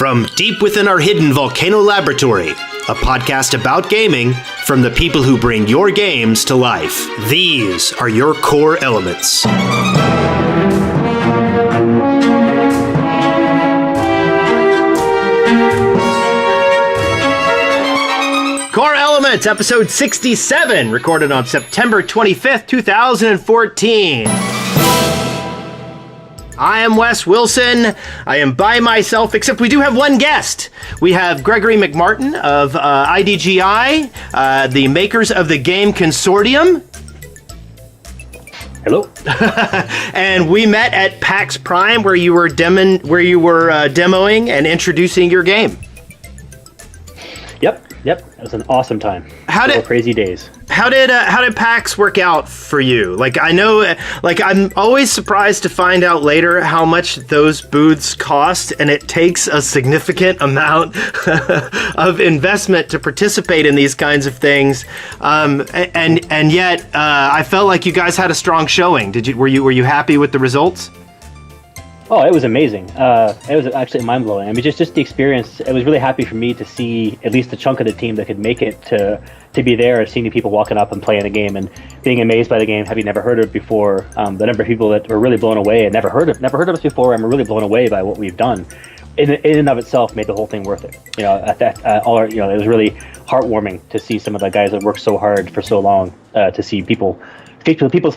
From deep within our hidden volcano laboratory, a podcast about gaming from the people who bring your games to life. These are your core elements. Core Elements, episode 67, recorded on September 25th, 2014. I am Wes Wilson. I am by myself, except we do have one guest. We have Gregory MacMartin of iDGi, the makers of the game Consortium. Hello. And we met at PAX Prime, where you were demoing and introducing your game. Yep. It was an awesome time. Crazy days. How did PAX work out for you? I'm always surprised to find out later how much those booths cost, and it takes a significant amount of investment to participate in these kinds of things. And yet, I felt like you guys had a strong showing. Were you happy with the results? Oh, it was amazing. It was actually mind-blowing. I mean, just the experience. It was really happy for me to see at least a chunk of the team that could make it to be there, seeing the people walking up and playing the game and being amazed by the game, having never heard of it before. The number of people that were really blown away and never heard of us before, and were really blown away by what we've done. In and of itself, made the whole thing worth it. You know, it was really heartwarming to see some of the guys that worked so hard for so long. To see people's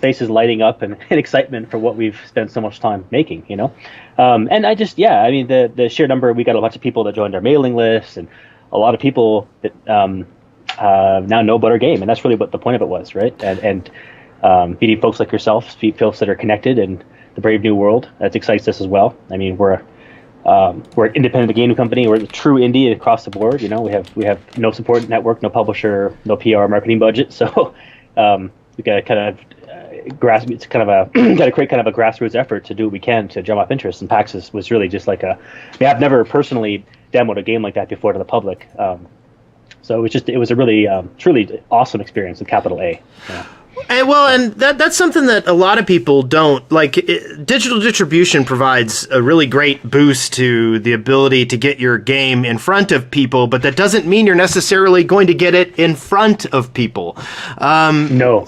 faces lighting up and excitement for what we've spent so much time making, you know? And the sheer number, we got a bunch of people that joined our mailing list, and a lot of people that now know about our game, and that's really what the point of it was, right? And meeting folks like yourself, folks that are connected in the brave new world, that excites us as well. I mean, we're an independent gaming company. We're a true indie across the board. You know, we have no support network, no publisher, no PR marketing budget, so we got to kind of got to create kind of a grassroots effort to do what we can to drum up interest. And PAX was really just like I've never personally demoed a game like that before to the public. So it was a really truly awesome experience with capital A. Yeah. And that's something that a lot of people don't like. Digital distribution provides a really great boost to the ability to get your game in front of people, but that doesn't mean you're necessarily going to get it in front of people. No,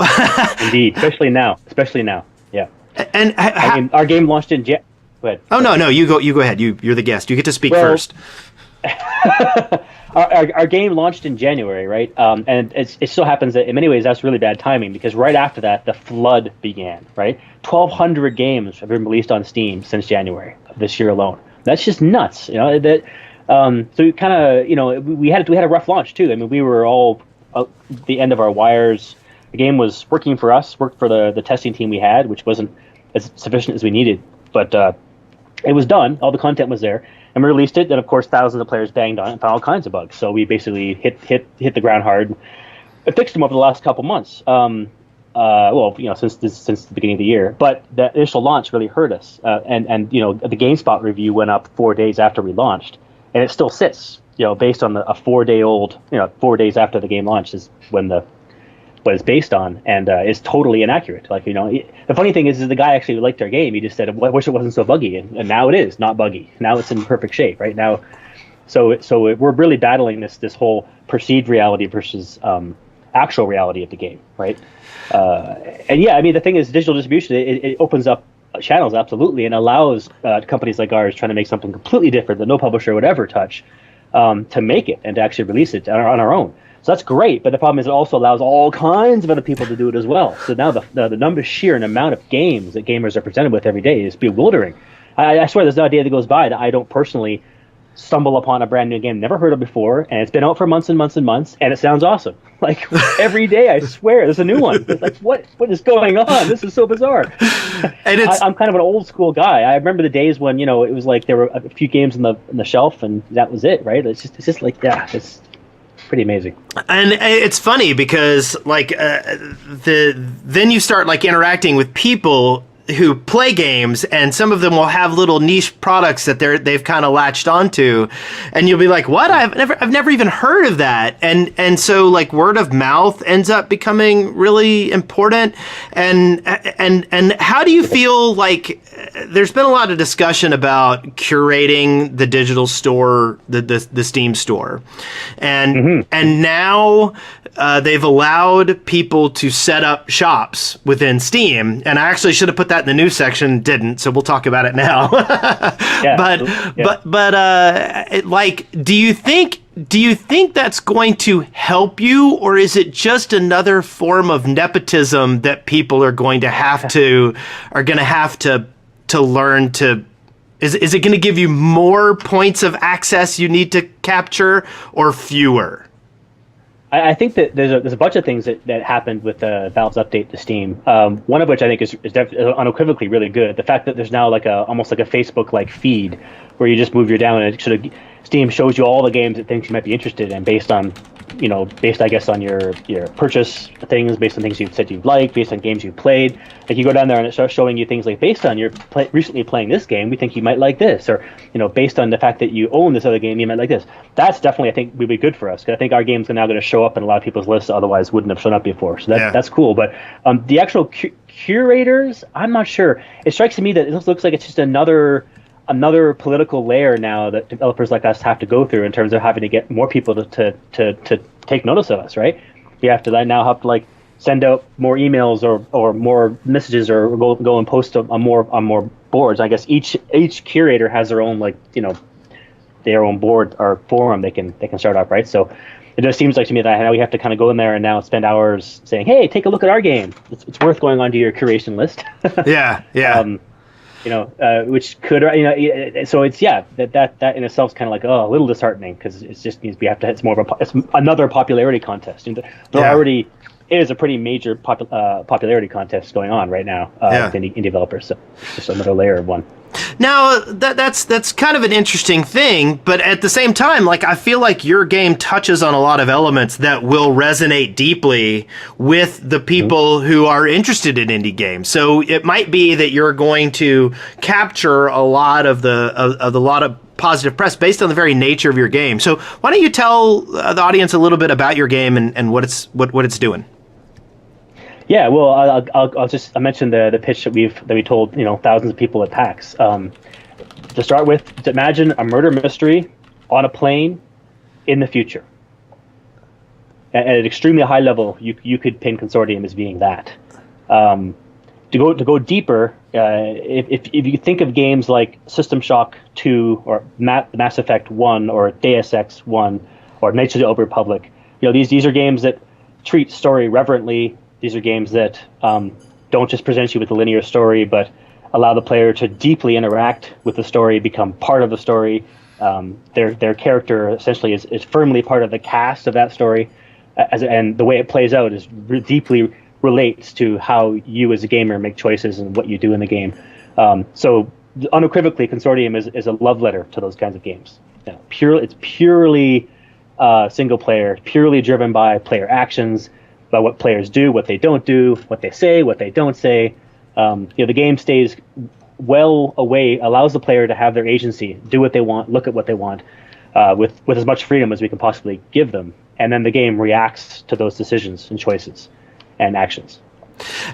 indeed, especially now. Yeah. And our game launched in. Go ahead. Oh no, you go ahead. You're the guest. You get to speak first. Our game launched in January, right? And it so happens that in many ways that's really bad timing, because right after that the flood began, right? 1,200 games have been released on Steam since January of this year alone. That's just nuts, you know. So we kind of, you know, we had a rough launch too. I mean, we were all at the end of our wires. The game was working for us, worked for the testing team we had, which wasn't as sufficient as we needed, but it was done. All the content was there. And we released it, and of course, thousands of players banged on it and found all kinds of bugs. So we basically hit the ground hard and fixed them over the last couple months. Since the beginning of the year. But the initial launch really hurt us. And the GameSpot review went up 4 days after we launched, and it still sits. You know, based on a 4 day old. 4 days after the game launched is when what it's based on, and is totally inaccurate. Like, you know, the funny thing is the guy actually liked our game. He just said, "I wish it wasn't so buggy," and now it is not buggy. Now it's in perfect shape right now. So we're really battling this whole perceived reality versus actual reality of the game, right? The thing is, digital distribution it opens up channels absolutely, and allows companies like ours trying to make something completely different that no publisher would ever touch to make it and to actually release it on our own. So that's great, but the problem is it also allows all kinds of other people to do it as well. So now the sheer amount of games that gamers are presented with every day is bewildering. I swear there's no day that goes by that I don't personally stumble upon a brand new game never heard of before, and it's been out for months and months and months, and it sounds awesome. Like every day, I swear, there's a new one. It's like, what is going on? This is so bizarre. And I'm kind of an old school guy. I remember the days when, you know, it was like there were a few games in the shelf, and that was it, right? It's just like, yeah, it's pretty amazing. And it's funny because then you start like interacting with people who play games, and some of them will have little niche products that they've kind of latched onto, and you'll be like, what? I've never even heard of that. And so like word of mouth ends up becoming really important. And how do you feel like there's been a lot of discussion about curating the digital store, the Steam store, and now they've allowed people to set up shops within Steam. And I actually should have put that in the news section, didn't, so we'll talk about it now. Do you think that's going to help you, or is it just another form of nepotism that people are going to have to learn to? Is it going to give you more points of access you need to capture, or fewer? I think that there's a bunch of things that happened with Valve's update to Steam. One of which I think is unequivocally really good. The fact that there's now almost like a Facebook-like feed where you just move your down and it sort of Steam shows you all the games it thinks you might be interested in based I guess on your purchase things, based on things you've said you like, based on games you've played. Like you go down there and it starts showing you things like, based on your recently playing this game, we think you might like this, or based on the fact that you own this other game, you might like this. That's definitely, I think, would be good for us, because I think our games are now going to show up in a lot of people's lists that otherwise wouldn't have shown up before. So that's cool. But the actual curators, I'm not sure. It strikes me that it looks like it's just another political layer now that developers like us have to go through in terms of having to get more people to take notice of us, right? We have to now have to send out more emails or more messages, or go and post on more boards. I guess each curator has their own their own board or forum they can start up, right? So it just seems like to me that now we have to kind of go in there and now spend hours saying, hey, take a look at our game. It's worth going onto your curation list. Yeah. Which could, so it's, that in itself is kind of a little disheartening, because it just means it's more of it's another popularity contest. There already is a pretty major popularity contest going on right now with indie developers, so it's just another layer of one. Now, that's kind of an interesting thing, but at the same time, I feel like your game touches on a lot of elements that will resonate deeply with the people who are interested in indie games. So it might be that you're going to capture a lot of the positive press based on the very nature of your game. So why don't you tell the audience a little bit about your game and what it's doing? Yeah, well, I'll mention the pitch that we told thousands of people at PAX. To start with, to imagine a murder mystery on a plane in the future. At an extremely high level, you could pin Consortium as being that. To go deeper, if you think of games like System Shock 2 or Mass Effect 1 or Deus Ex 1 or Knights of the Old Republic, these are games that treat story reverently. These are games that don't just present you with a linear story, but allow the player to deeply interact with the story, become part of the story. Their character essentially is firmly part of the cast of that story, and the way it plays out is deeply relates to how you as a gamer make choices and what you do in the game. So unequivocally, Consortium is a love letter to those kinds of games. It's purely single player, purely driven by player actions, by what players do, what they don't do, what they say, what they don't say. The game stays well away, allows the player to have their agency, do what they want, look at what they want, with as much freedom as we can possibly give them. And then the game reacts to those decisions and choices and actions.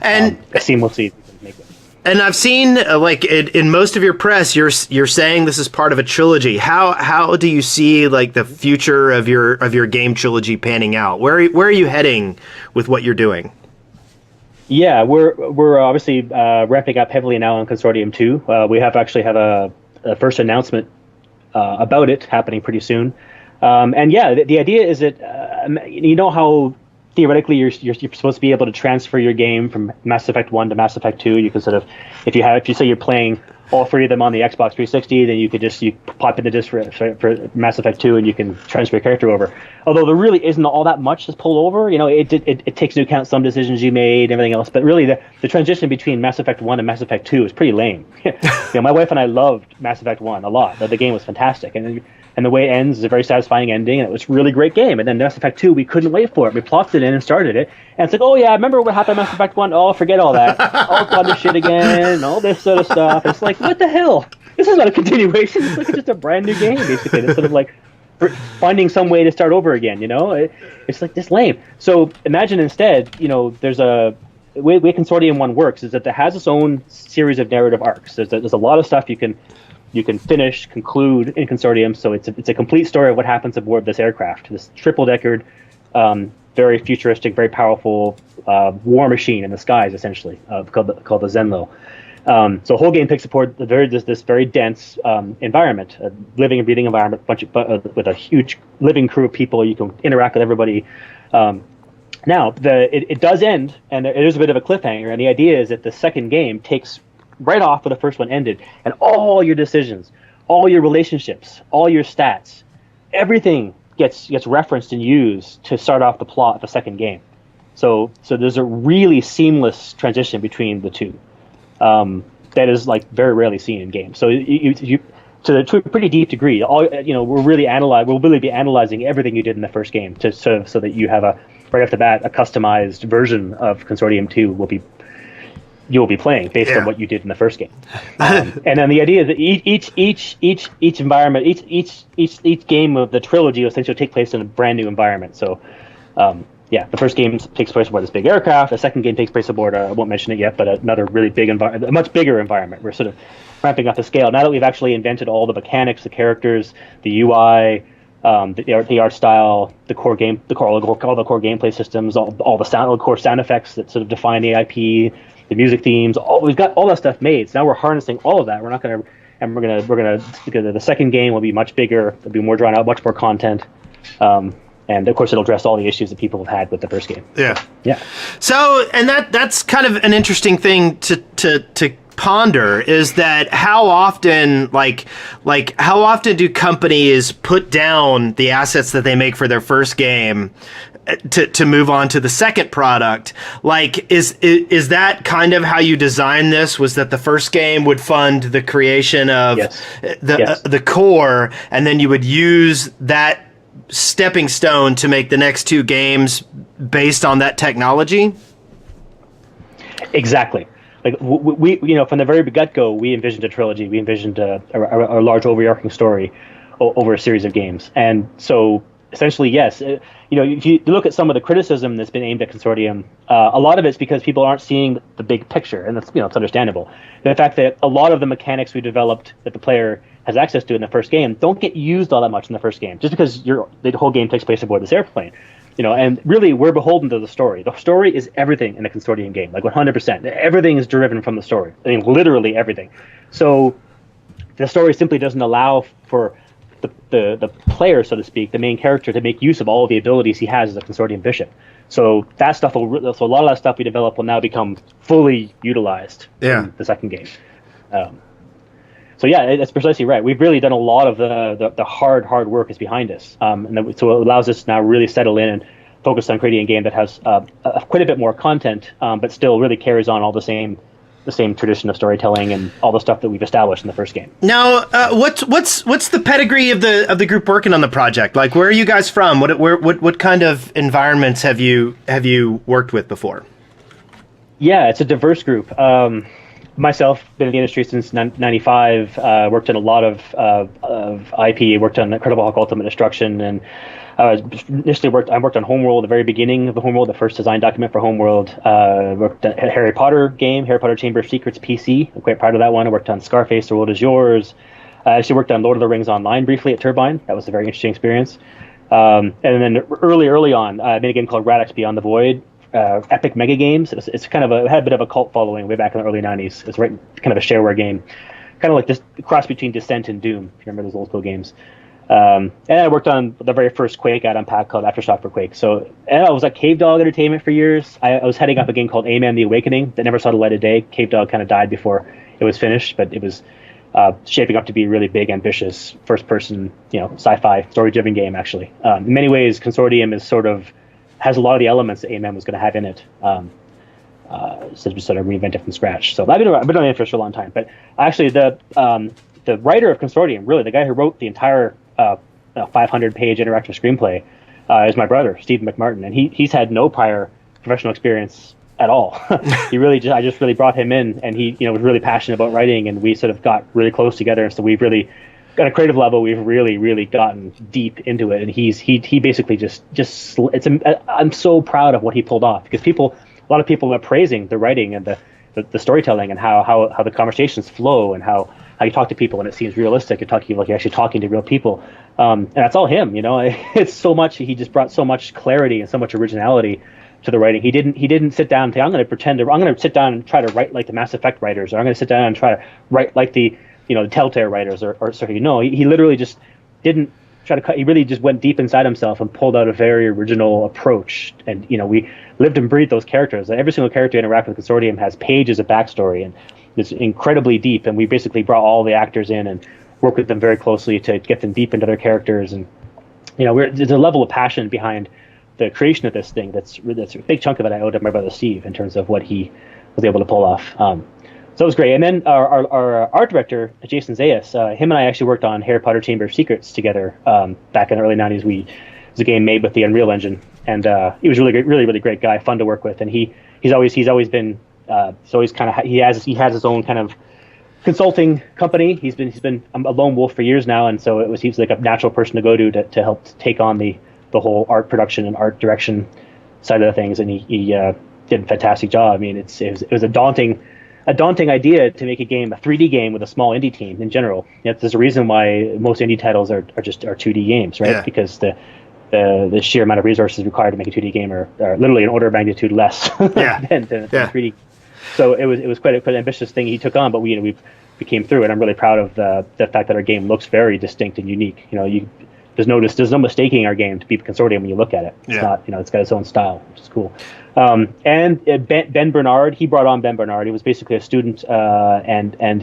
And seamlessly make them. And I've seen in most of your press, you're saying this is part of a trilogy. How do you see the future of your game trilogy panning out? Where are you heading with what you're doing? Yeah, we're obviously ramping up heavily now on Consortium 2. We have a first announcement about it happening pretty soon. The idea is that how theoretically you're supposed to be able to transfer your game from Mass Effect 1 to Mass Effect 2. You can sort of, if you say you're playing all three of them on the Xbox 360. Then you pop in the disc for Mass Effect 2, and you can transfer your character over. Although there really isn't all that much to pull over. It takes into account some decisions you made, and everything else. But really, the transition between Mass Effect 1 and Mass Effect 2 is pretty lame. My wife and I loved Mass Effect 1 a lot. The game was fantastic, and the way it ends is a very satisfying ending, and it was a really great game. And then Mass Effect 2, we couldn't wait for it. We plopped it in and started it, and it's like, oh yeah, remember what happened in Mass Effect 1? Oh, forget all that. All this shit again, all this sort of stuff. It's like, what the hell? This is not a continuation. It's like just a brand new game, basically. It's sort of like finding some way to start over again, It's like this lame. So imagine instead, there's the way Consortium 1 works is that it has its own series of narrative arcs. There's a lot of stuff you can conclude in Consortium. So it's a complete story of what happens aboard this aircraft, this triple-deckered, very futuristic, very powerful war machine in the skies, essentially, called the Zenlo. So the whole game takes support this very dense environment, a living and breathing environment, with a huge living crew of people. You can interact with everybody. Now, it does end, and it is a bit of a cliffhanger, and the idea is that the second game takes right off where the first one ended, and all your decisions, all your relationships, all your stats, everything gets referenced and used to start off the plot of the second game. So there's a really seamless transition between the two. That is like very rarely seen in games. So to a pretty deep degree, we'll really be analyzing everything you did in the first game so that you have right off the bat a customized version of Consortium 2 you'll be playing based on what you did in the first game. And then the idea is that each environment, each game of the trilogy will essentially take place in a brand new environment. So the first game takes place aboard this big aircraft. The second game takes place aboard, I won't mention it yet, but another really big environment, a much bigger environment. We're sort of ramping up the scale. Now that we've actually invented all the mechanics, the characters, the UI, the art style, all the core gameplay systems, all the core sound effects that sort of define the IP, the music themes, we've got all that stuff made. So now we're harnessing all of that. We're gonna the second game will be much bigger. It'll be more drawn out, much more content. And of course, it'll address all the issues that people have had with the first game. Yeah. So, and that's kind of an interesting thing to ponder, is that how often do companies put down the assets that they make for their first game to move on to the second product? Like, is that kind of how you designed this? Was that the first game would fund the creation of the core, and then you would use that stepping stone to make the next two games based on that technology? Exactly. Like we from the very get-go, we envisioned a trilogy. We envisioned a large overarching story over a series of games. And so essentially, yes, if you look at some of the criticism that's been aimed at Consortium, a lot of it's because people aren't seeing the big picture, and that's it's understandable. The fact that a lot of the mechanics we developed that the player has access to in the first game don't get used all that much in the first game, just because the whole game takes place aboard this airplane. And really we're beholden to the story. The story is everything in a Consortium game, like 100%. Everything is driven from the story. I mean, literally everything. So the story simply doesn't allow for the player, so to speak, the main character, to make use of all of the abilities he has as a Consortium bishop. So that stuff so a lot of that stuff we develop will now become fully utilized in the second game. So yeah, that's precisely right. We've really done a lot of the hard work is behind us, so it allows us to now really settle in and focus on creating a game that has quite a bit more content, but still really carries on all the same tradition of storytelling and all the stuff that we've established in the first game. Now, what's the pedigree of the group working on the project? Like, where are you guys from? What kind of environments have you worked with before? Yeah, it's a diverse group. Myself, been in the industry since '95. Worked in a lot of IP. Worked on Incredible Hulk: Ultimate Destruction, and initially worked on Homeworld, the very beginning of the Homeworld, the first design document for Homeworld. Worked on Harry Potter game, Harry Potter Chamber of Secrets PC. I'm quite proud of that one. I worked on Scarface: The World Is Yours. I actually worked on Lord of the Rings Online briefly at Turbine. That was a very interesting experience. And then early on, I made a game called Radix Beyond the Void. Epic mega games. It's kind of it had a bit of a cult following way back in the early '90s. It's kind of a shareware game, kind of like this cross between Descent and Doom. If you remember those old school games. And I worked on the very first Quake add-on pack called Aftershock for Quake. So and I was at Cave Dog Entertainment for years. I was heading up a game called A-Man: The Awakening that never saw the light of day. Cave Dog kind of died before it was finished, but it was shaping up to be a really big, ambitious, first-person, sci-fi story-driven game. Actually, in many ways, Consortium is has a lot of the elements that A-Man was going to have in it. So just sort of reinvent it from scratch. So I've been on it for a long time. But actually, the writer of Consortium, really the guy who wrote the entire 500-page interactive screenplay, is my brother, Steve MacMartin, and he's had no prior professional experience at all. I just really brought him in, and he was really passionate about writing, and we sort of got really close together. And so we've really, on a creative level, we've really gotten deep into it. And he basically I'm so proud of what he pulled off, because a lot of people are praising the writing and the storytelling and how the conversations flow and how you talk to people and it seems realistic. You're talking like you're actually talking to real people, and that's all him. It's so much. He just brought so much clarity and so much originality to the writing. He didn't sit down and say, I'm going to sit down and try to write like the Mass Effect writers, or I'm going to sit down and try to write like the the Telltale writers, he literally just didn't try to cut. He really just went deep inside himself and pulled out a very original approach. And we lived and breathed those characters. Every single character interacting with the Consortium has pages of backstory, and it's incredibly deep. And we basically brought all the actors in and worked with them very closely to get them deep into their characters. And there's a level of passion behind the creation of this thing that's a big chunk of it I owed to my brother Steve in terms of what he was able to pull off. So it was great. And then our art director, Jason Zayas, him and I actually worked on Harry Potter Chamber of Secrets together back in the early 90s. It was a game made with the Unreal Engine, and he was really great guy, fun to work with. And he's always been he has his own kind of consulting company. He's been a lone wolf for years now, and so he's like a natural person to go to help take on the whole art production and art direction side of the things. And he did a fantastic job. I mean, it was a daunting idea to make a 3D game with a small indie team in general. There's a reason why most indie titles are 2D games, right? Yeah. Because the sheer amount of resources required to make a 2D game are literally an order of magnitude less than 3D. So it was quite an ambitious thing he took on, but we came through, and I'm really proud of the fact that our game looks very distinct and unique. There's no mistaking our game to be Consortium when you look at it. It's not, it's got its own style, which is cool. And Ben Bernard, he brought on Ben Bernard. He was basically a student, and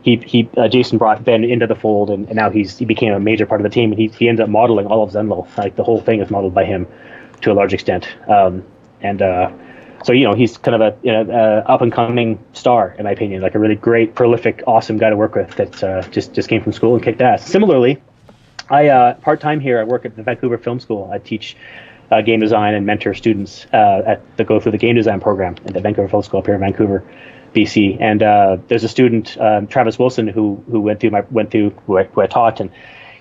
Jason brought Ben into the fold, and now he became a major part of the team. And he ended up modeling all of Zenlo. Like the whole thing is modeled by him to a large extent. So he's kind of a up and coming star in my opinion, like a really great, prolific, awesome guy to work with that just came from school and kicked ass. Similarly, I part-time here. I work at the Vancouver Film School. I teach game design and mentor students that go through the game design program at the Vancouver Film School up here in Vancouver, BC. And there's a student, Travis Wilson, who I taught, and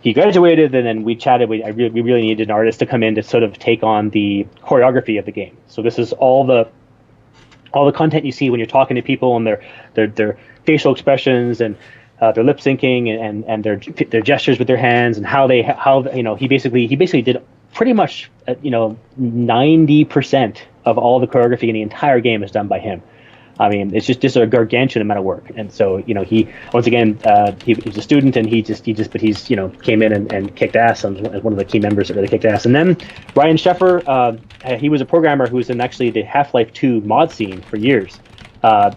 he graduated. And then we chatted. We really needed an artist to come in to sort of take on the choreography of the game. So this is all the content you see when you're talking to people, and their facial expressions and their lip syncing and their gestures with their hands, and how he basically did pretty much 90% of all the choreography in the entire game is done by him. I mean, it's just a gargantuan amount of work. And so he once again he was a student, and he came in and kicked ass as one of the key members that really kicked ass. And then Ryan Sheffer, he was a programmer who was in actually the Half-Life 2 mod scene for years.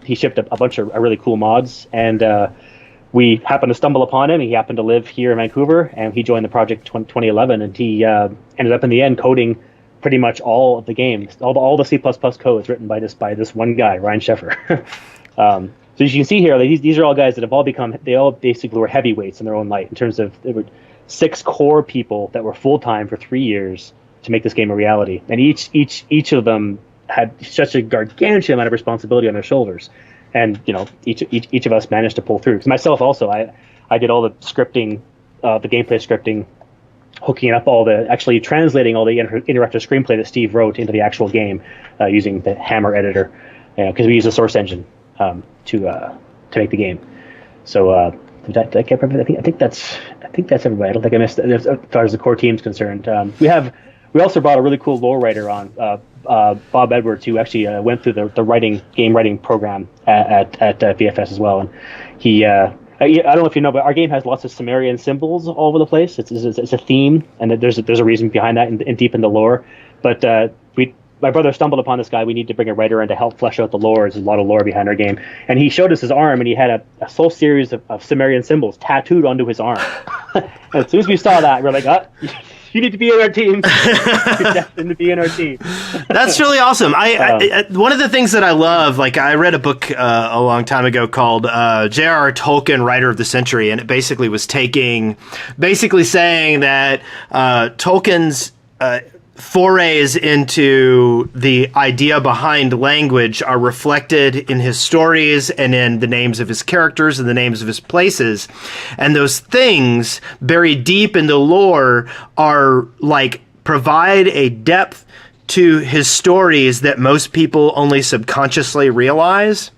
He shipped a bunch of really cool mods, and we happened to stumble upon him. He happened to live here in Vancouver, and he joined the project 2011, and he ended up in the end coding pretty much all of the games. All the C++ code is written by this one guy, Ryan Sheffer. So as you can see here, these are all guys that have they all basically were heavyweights in their own right, in terms of there were 6 core people that were full-time for 3 years to make this game a reality. And each of them had such a gargantuan amount of responsibility on their shoulders. And each of us managed to pull through. Because myself also, I did all the scripting, the gameplay scripting, hooking up actually translating all the interactive screenplay that Steve wrote into the actual game using the Hammer editor, because we use a source engine to make the game. So I think that's everybody. I don't think I missed as far as the core team's concerned. We also brought a really cool lore writer on, Bob Edwards, who actually went through the game writing program at VFS as well. And he, yeah, I don't know if you know, but our game has lots of Sumerian symbols all over the place. It's a theme, and there's a reason behind that, and deep in the lore. But my brother stumbled upon this guy. We need to bring a writer in to help flesh out the lore. There's a lot of lore behind our game, and he showed us his arm, and he had a whole series of Sumerian symbols tattooed onto his arm. And as soon as we saw that, we're like, you need to be in our team. You're destined to be in our team. That's really awesome. I one of the things that I love, like I read a book a long time ago called J.R.R. Tolkien, Writer of the Century, and it basically was saying that Tolkien's forays into the idea behind language are reflected in his stories and in the names of his characters and the names of his places. And those things buried deep in the lore are like provide a depth to his stories that most people only subconsciously realize.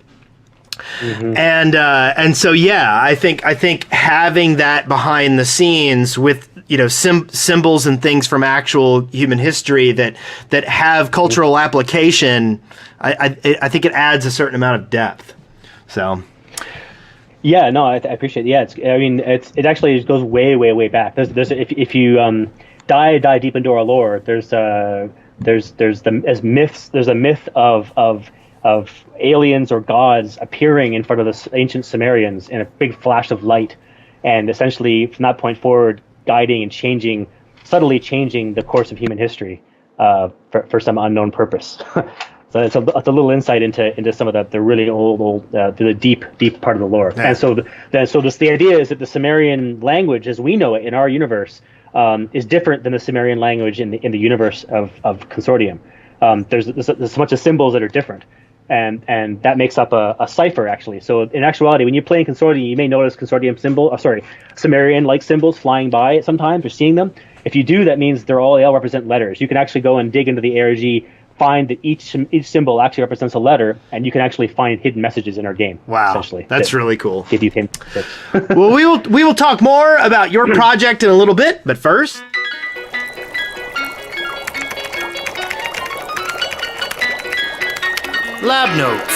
Mm-hmm. And so, yeah, I think having that behind the scenes with, symbols and things from actual human history that have cultural application, I think it adds a certain amount of depth. So. Yeah, no, I appreciate it. Yeah, it actually goes way, way, way back. There's if you dive deep into our lore, there's a myth of aliens or gods appearing in front of the ancient Sumerians in a big flash of light, and essentially from that point forward, guiding and subtly changing the course of human history for some unknown purpose. So it's a little insight into some of the really old the deep part of the lore. Yeah. And so the idea is that the Sumerian language, as we know it in our universe, is different than the Sumerian language in the universe of Consortium. There's a bunch of symbols that are different. And that makes up a cipher, actually. So in actuality, when you play in Consortium, you may notice Sumerian-like symbols flying by sometimes, or seeing them. If you do, that means they all represent letters. You can actually go and dig into the iDGi, find that each symbol actually represents a letter, and you can actually find hidden messages in our game. Wow, essentially, that's really cool. Give you hints. Well, we will talk more about your project in a little bit, but first. Lab notes.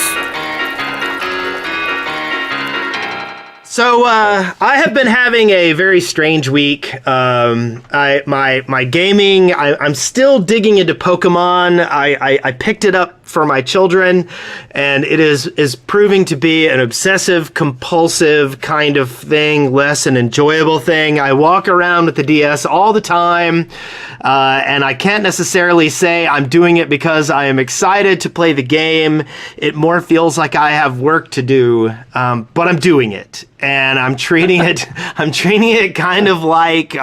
So I have been having a very strange week. My gaming. I'm still digging into Pokemon. I picked it up for my children, and it is proving to be an obsessive compulsive kind of thing, less an enjoyable thing. I walk around with the DS all the time, and I can't necessarily say I'm doing it because I am excited to play the game. It more feels like I have work to do, but I'm doing it, and I'm treating it kind of like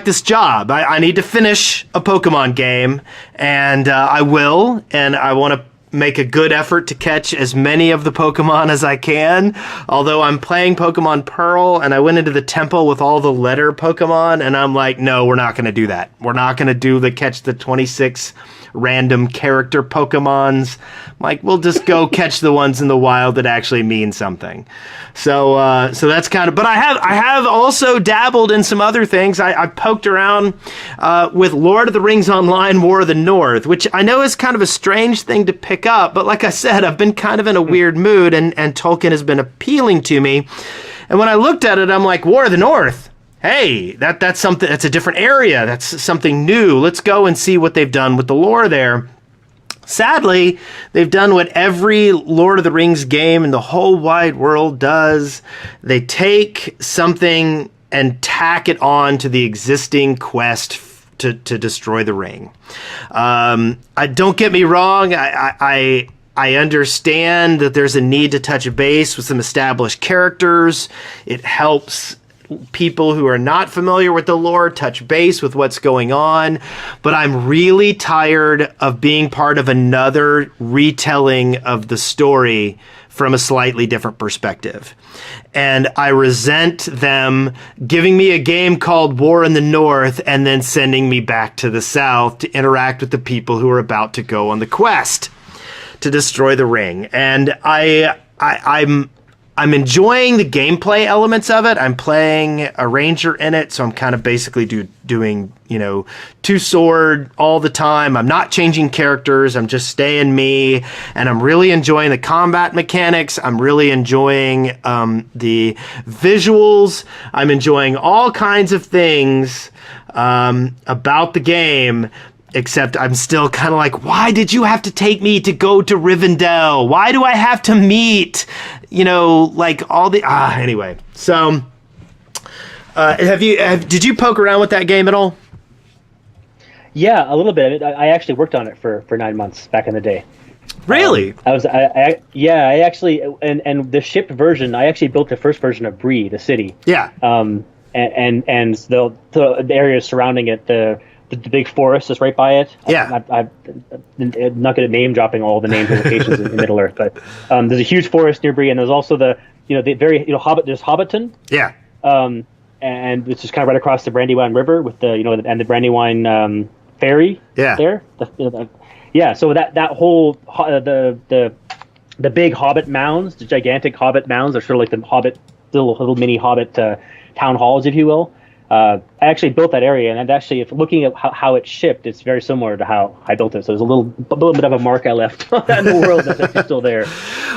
this job. I need to finish a Pokemon game, and I will, and I want to make a good effort to catch as many of the Pokemon as I can. Although I'm playing Pokemon Pearl, and I went into the temple with all the letter Pokemon, and I'm like, no, we're not going to do that. We're not going to catch the 26 random character Pokemons. Like, we'll just go catch the ones in the wild that actually mean something. So that's kind of. But I have also dabbled in some other things. I poked around with Lord of the Rings Online: War of the North, which I know is kind of a strange thing to pick up. But like I said, I've been kind of in a weird mood, and Tolkien has been appealing to me. And when I looked at it, I'm like, War of the North. Hey, that's something. That's a different area. That's something new. Let's go and see what they've done with the lore there. Sadly, they've done what every Lord of the Rings game in the whole wide world does. They take something and tack it on to the existing quest to destroy the ring. Don't get me wrong. I understand that there's a need to touch base with some established characters. It helps people who are not familiar with the lore touch base with what's going on, but I'm really tired of being part of another retelling of the story from a slightly different perspective. And I resent them giving me a game called War in the North and then sending me back to the South to interact with the people who are about to go on the quest to destroy the ring. And I'm I'm enjoying the gameplay elements of it. I'm playing a ranger in it, so I'm kind of basically doing, two sword all the time. I'm not changing characters. I'm just staying me, and I'm really enjoying the combat mechanics. I'm really enjoying the visuals. I'm enjoying all kinds of things about the game. Except I'm still kind of like, why did you have to take me to go to Rivendell? Why do I have to meet, all the... Anyway. So, did you poke around with that game at all? Yeah, a little bit. I actually worked on it for 9 months back in the day. Really? I actually, and the shipped version, I actually built the first version of Bree, the city. Yeah. And the areas surrounding it, the big forest is right by it. Yeah. I'm not good at name dropping all the names and locations in Middle Earth, but there's a huge forest near Bree, and there's also the very Hobbit. There's Hobbiton. Yeah. And it's just kind of right across the Brandywine River with the and the Brandywine ferry. Yeah. There. Yeah. So that whole the big Hobbit mounds, the gigantic Hobbit mounds, are sort of like the Hobbit little mini Hobbit town halls, if you will. I actually built that area, and actually, if looking at how it shipped, it's very similar to how I built it. So there's a little bit of a mark I left in the world that's actually still there.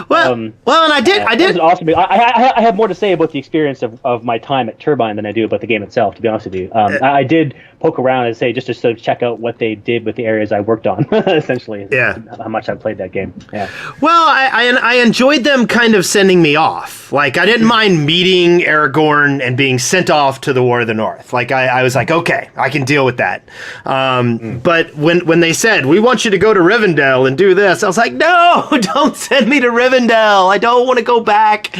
Well, and I did. It was awesome. I have more to say about the experience of my time at Turbine than I do about the game itself, to be honest with you. I did poke around and say just to sort of check out what they did with the areas I worked on, essentially. Yeah. How much I played that game. Yeah. Well, I enjoyed them kind of sending me off. Like, I didn't mind meeting Aragorn and being sent off to the War of the North. Like, I was like, okay, I can deal with that. But when they said, we want you to go to Rivendell and do this, I was like, no, don't send me to Rivendell. I don't want to go back.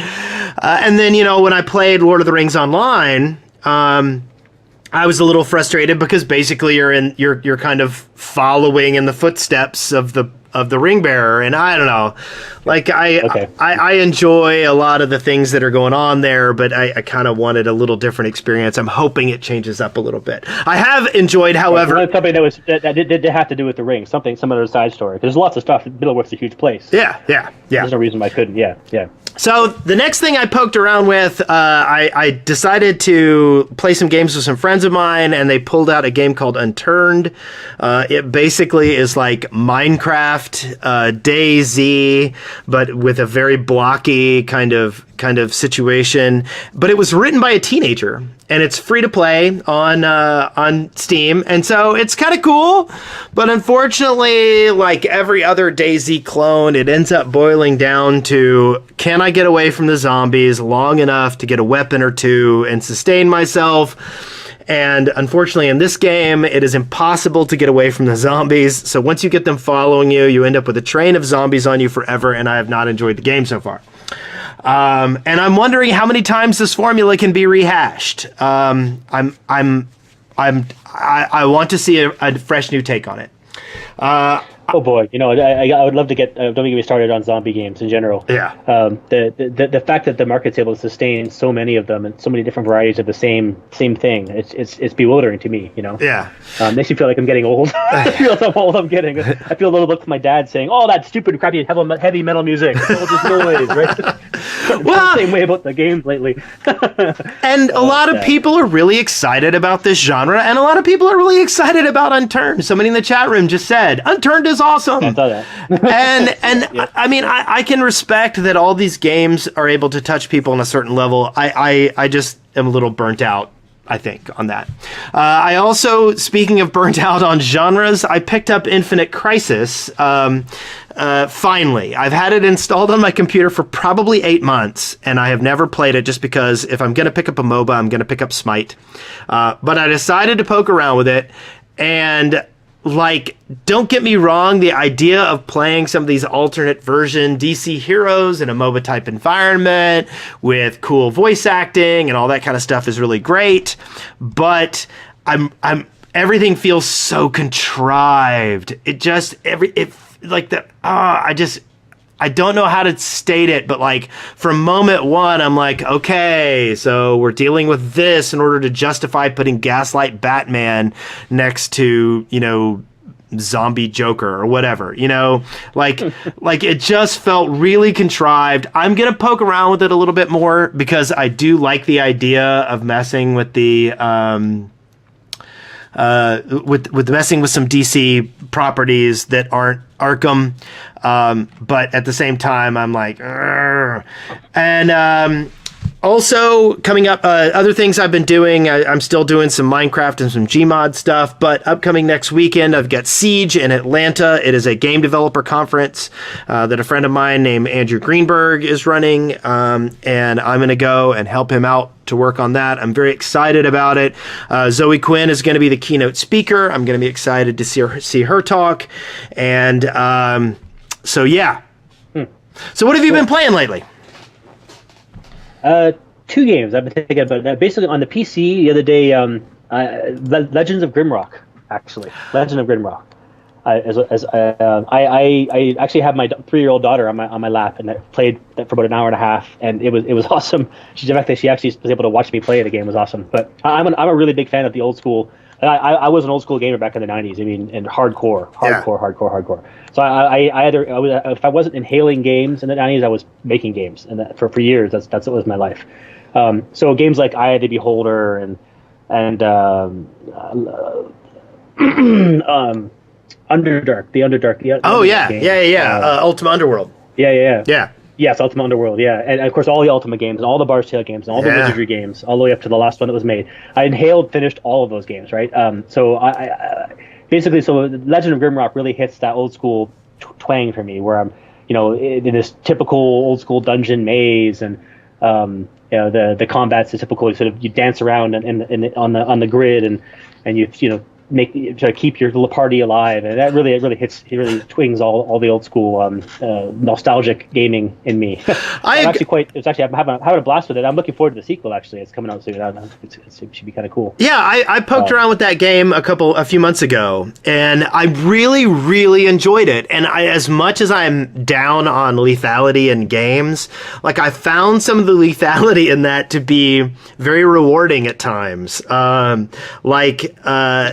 And then, when I played Lord of the Rings Online, I was a little frustrated because basically you're kind of following in the footsteps of the ring bearer, and I don't know, like I enjoy a lot of the things that are going on there, but I kind of wanted a little different experience. I'm hoping it changes up a little bit. I have enjoyed, however, something that did have to do with the ring, some other side story. There's lots of stuff. Middle-earth's a huge place. Yeah. There's no reason why I couldn't. Yeah. So the next thing I poked around with, I decided to play some games with some friends of mine, and they pulled out a game called Unturned. It basically is like Minecraft, DayZ, but with a very blocky kind of situation. But it was written by a teenager, and it's free to play on Steam, and so it's kind of cool. But unfortunately, like every other DayZ clone, it ends up boiling down to, can I get away from the zombies long enough to get a weapon or two and sustain myself? And unfortunately, in this game, it is impossible to get away from the zombies. So once you get them following you, you end up with a train of zombies on you forever, and I have not enjoyed the game so far. And I'm wondering how many times this formula can be rehashed. I want to see a fresh new take on it. Oh boy, I would love to get. Don't get me started on zombie games in general. Yeah. The fact that the market's able to sustain so many of them and so many different varieties of the same thing, it's bewildering to me. Yeah. Makes me feel like I'm getting old. I feel how old I'm getting. I feel a little look to my dad saying, "Oh, that stupid, crappy, heavy metal music. It's all just noise, right?" Well, the same way about the games lately. And a lot of people are really excited about this genre, and a lot of people are really excited about Unturned. Somebody in the chat room just said, Unturned is awesome. I saw that. and yep. I mean, I can respect that all these games are able to touch people on a certain level. I just am a little burnt out, I think, on that. I also, speaking of burnt out on genres, I picked up Infinite Crisis. Finally, I've had it installed on my computer for probably 8 months, and I have never played it just because if I'm going to pick up a MOBA, I'm going to pick up Smite. But I decided to poke around with it, and like, don't get me wrong, the idea of playing some of these alternate version DC heroes in a MOBA type environment with cool voice acting and all that kind of stuff is really great, but everything feels so contrived. I don't know how to state it, but like from moment one, I'm like, okay, so we're dealing with this in order to justify putting Gaslight Batman next to, zombie Joker or whatever, like it just felt really contrived. I'm going to poke around with it a little bit more because I do like the idea of messing with the, with messing with some DC properties that aren't Arkham. But at the same time, I'm like, "Argh." And, also, coming up, other things I've been doing, I'm still doing some Minecraft and some Gmod stuff, but upcoming next weekend, I've got Siege in Atlanta. It is a game developer conference that a friend of mine named Andrew Greenberg is running, and I'm going to go and help him out to work on that. I'm very excited about it. Zoe Quinn is going to be the keynote speaker. I'm going to be excited to see her talk, and so yeah. So what have you been playing lately? Two games I've been thinking about. Basically, on the PC the other day, Legends of Grimrock. Actually, Legend of Grimrock. I actually have my 3-year-old daughter on my lap, and I played that for about an hour and a half, and it was awesome. The fact that she actually was able to watch me play the game was awesome. But I'm a really big fan of the old school. I was an old school gamer back in the 90s. I mean, and hardcore. So if I wasn't inhaling games in the 90s, I was making games, and for years that's what was my life. So games like Eye of the Beholder and Underdark, the Underdark. Ultima Underworld. Yeah. Yes, Ultima Underworld, yeah. And, of course, all the Ultima games and all the Bard's Tale games and all the Wizardry games, all the way up to the last one that was made. I finished all of those games, right? So I basically, Legend of Grimrock really hits that old school twang for me, where I'm, in this typical old school dungeon maze, and the combat's the typical sort of you dance around on the grid, and you try to keep your little party alive, and that really twings all the old school nostalgic gaming in me. I'm having a blast with it. I'm looking forward to the sequel. Actually, it's coming out soon. It should be kind of cool. Yeah, I poked around with that game a few months ago, and I really enjoyed it. And as much as I'm down on lethality in games, like I found some of the lethality in that to be very rewarding at times. It's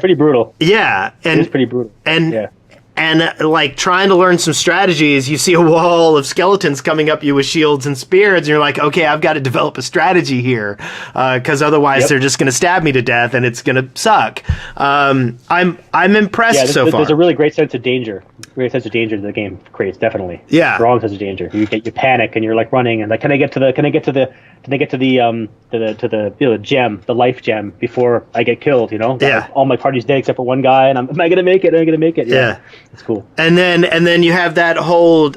pretty brutal. Yeah, and it's pretty brutal. And like trying to learn some strategies, you see a wall of skeletons coming up you with shields and spears, and you're like, okay, I've got to develop a strategy here, because otherwise they're just going to stab me to death, and it's going to suck. I'm impressed so far. There's a really great sense of danger. Great sense of danger that the game creates, definitely. Yeah. Strong sense of danger. You panic, and you're like running, and like, can I get to the gem, the life gem, before I get killed? Yeah. All my party's dead except for one guy, and am I gonna make it? Am I gonna make it? Yeah. It's cool. And then you have that whole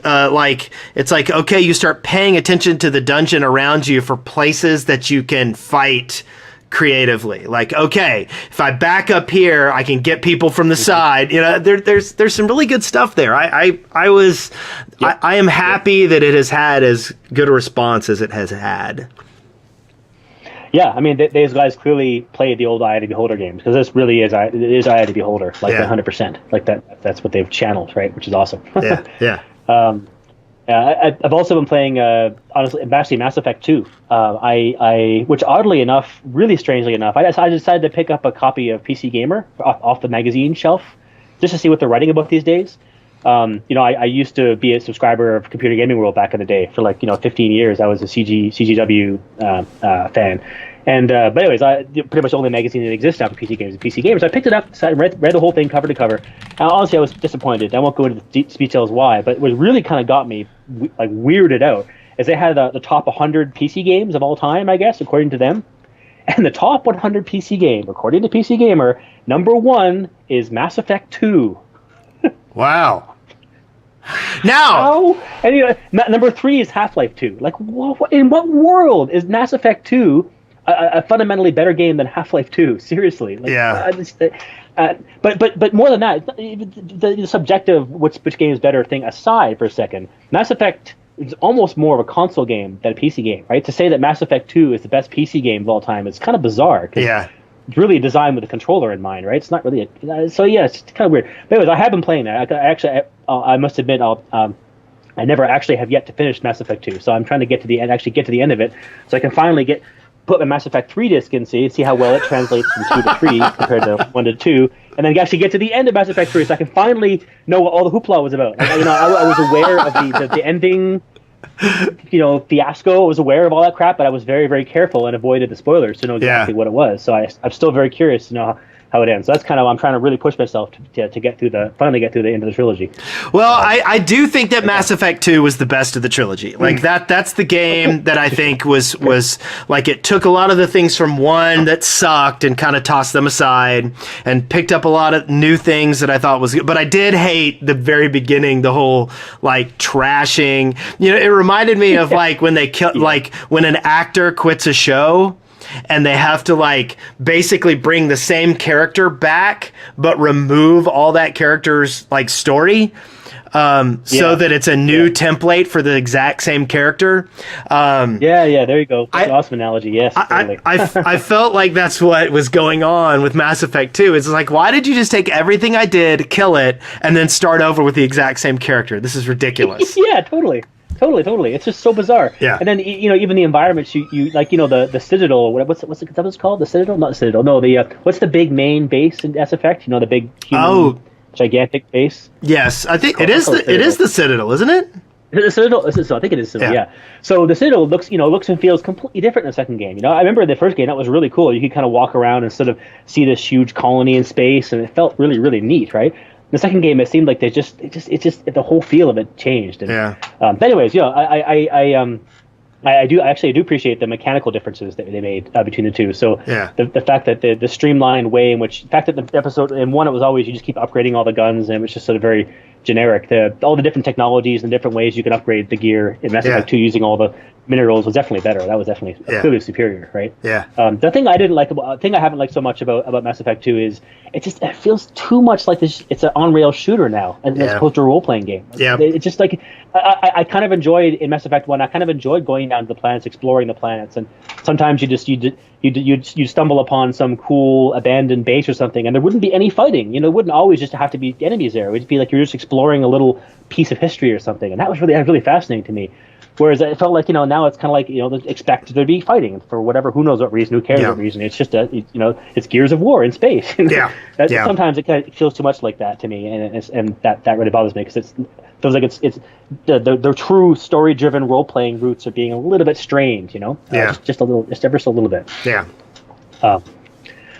it's like, okay, you start paying attention to the dungeon around you for places that you can fight creatively. Like, okay, if I back up here, I can get people from the side. There's some really good stuff there. I am happy that it has had as good a response as it has had. Yeah, I mean, these guys clearly played the old Eye of the Beholder games, because this really is Eye of the Beholder, 100%. Like that's what they've channeled, right? Which is awesome. Yeah. I've also been playing, honestly, Mass Effect 2. Which oddly enough, really strangely enough, I decided to pick up a copy of PC Gamer off the magazine shelf, just to see what they're writing about these days. I used to be a subscriber of Computer Gaming World back in the day for 15 years. I was a CGW fan. And but anyways, pretty much the only magazine that exists now for PC games is PC Gamer. So I picked it up, read the whole thing cover to cover. And honestly, I was disappointed. I won't go into the details why, but what really kind of got me weirded out is they had the top 100 PC games of all time, I guess, according to them. And the top 100 PC game, according to PC Gamer, number 1 is Mass Effect 2. Wow. Now, anyway, number 3 is Half-Life 2. Like, in what world is Mass Effect 2 a fundamentally better game than Half-Life 2? Seriously. But more than that, the subjective which game is better thing aside for a second, Mass Effect is almost more of a console game than a PC game, right? To say that Mass Effect 2 is the best PC game of all time is kind of bizarre. Yeah. It's really designed with a controller in mind, right? It's not really so yeah, it's kind of weird. But anyways, I have been playing that. I must admit, I never actually have yet to finish Mass Effect 2. So I'm trying to get to the end, actually get to the end of it, so I can finally get put my Mass Effect 3 disc in, see how well it translates from 2 to 3 compared to 1 to 2, and then actually get to the end of Mass Effect 3, so I can finally know what all the hoopla was about. Like, I was aware of the ending, fiasco. I was aware of all that crap, but I was very, very careful and avoided the spoilers to know exactly what it was. So I'm still very curious to know how it ends. So that's kind of, I'm trying to really push myself to finally get through the end of the trilogy. Well, I do think that Mass Effect 2 was the best of the trilogy. Like that's the game that I think was like, it took a lot of the things from 1 that sucked and kind of tossed them aside and picked up a lot of new things that I thought was good. But I did hate the very beginning, the whole like trashing. It reminded me of like when they kill, like when an actor quits a show and they have to like basically bring the same character back but remove all that character's like story so that it's a new template for the exact same character. There you go. That's an awesome analogy. Yes, totally. I felt like that's what was going on with Mass Effect 2. It's like, why did you just take everything I did, kill it, and then start over with the exact same character? This is ridiculous. Yeah, totally. It's just so bizarre. Yeah. And then even the environments you like the Citadel. What's it called? The Citadel? Not the Citadel. No, the what's the big main base in Mass Effect? The big human, gigantic base. Yes, I think it is the Citadel, isn't it? The Citadel. So I think it is Citadel. Yeah. So the Citadel looks and feels completely different in the second game. I remember the first game that was really cool. You could kind of walk around and sort of see this huge colony in space, and it felt really, really neat, right? The second game, it seemed like it just the whole feel of it changed. And, but anyways, I do appreciate the mechanical differences that they made between the two. So the fact that the streamlined way in which, the fact that the episode in 1 it was always you just keep upgrading all the guns, and it was just sort of very generic. All the different technologies and different ways you can upgrade the gear in Mass Effect 2 using all the minerals was definitely better. That was definitely clearly superior, right? Yeah. The thing I haven't liked so much about Mass Effect 2 is it feels too much like this. It's an on-rail shooter now, as opposed to a role-playing game. Yeah. It's just like I kind of enjoyed in Mass Effect 1. I kind of enjoyed going down to the planets, exploring the planets, and sometimes you stumble upon some cool abandoned base or something, and there wouldn't be any fighting. It wouldn't always just have to be enemies there. It would be like you're just exploring a little piece of history or something, and that was really fascinating to me. Whereas it felt like, now it's kind of like, expect there to be fighting for whatever, who knows what reason, who cares what reason. It's just, it's Gears of War in space. Sometimes it kind of feels too much like that to me, and that really bothers me, because it feels like it's the true story-driven role-playing roots are being a little bit strained, just a little, just ever so little bit. Yeah.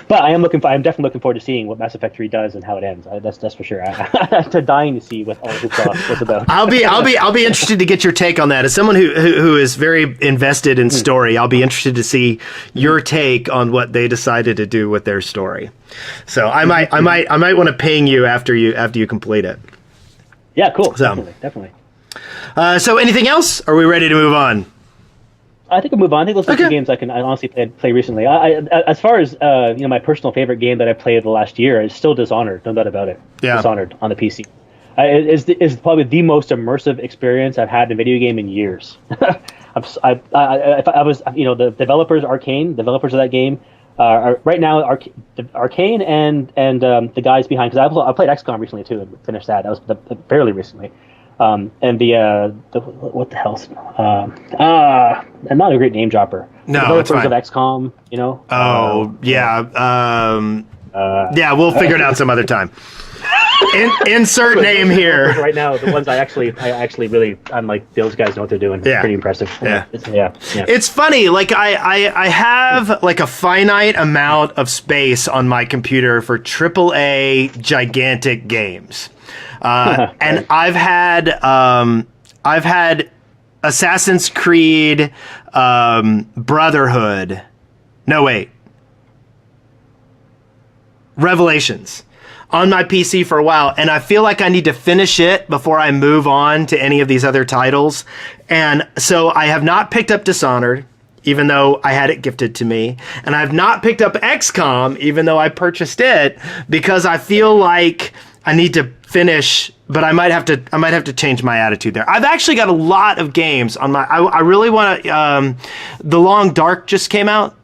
But I'm definitely looking forward to seeing what Mass Effect 3 does and how it ends. That's for sure. I'm dying to see what all this was about. I'll be interested to get your take on that. As someone who is very invested in story, I'll be interested to see your take on what they decided to do with their story. So I might want to ping you after you complete it. Yeah, cool. So, definitely. So anything else? Are we ready to move on? I think we'll move on. I think those are two games I honestly play recently. As far as my personal favorite game that I played the last year is still Dishonored, no doubt about it. Yeah. Dishonored on the PC is probably the most immersive experience I've had in a video game in years. The developers, Arcane, developers of that game, are right now Arcane and the guys behind, because I played XCOM recently too and finished that. That was fairly recently. And the what the hell? I'm not a great name dropper. No, it's fine. Of XCOM, Oh yeah, yeah. We'll figure it out some other time. Insert name here. Right now, the ones I actually really, I'm like, those guys know what they're doing. It's pretty impressive. Yeah. It's funny. Like I have like a finite amount of space on my computer for AAA gigantic games. And I've had Assassin's Creed, Brotherhood. No, wait. Revelations on my PC for a while, and I feel like I need to finish it before I move on to any of these other titles. And so I have not picked up Dishonored, even though I had it gifted to me, and I've not picked up XCOM, even though I purchased it, because I feel like I need to finish, but I might have to change my attitude there. I've actually got a lot of games on my. I really want to. The Long Dark just came out.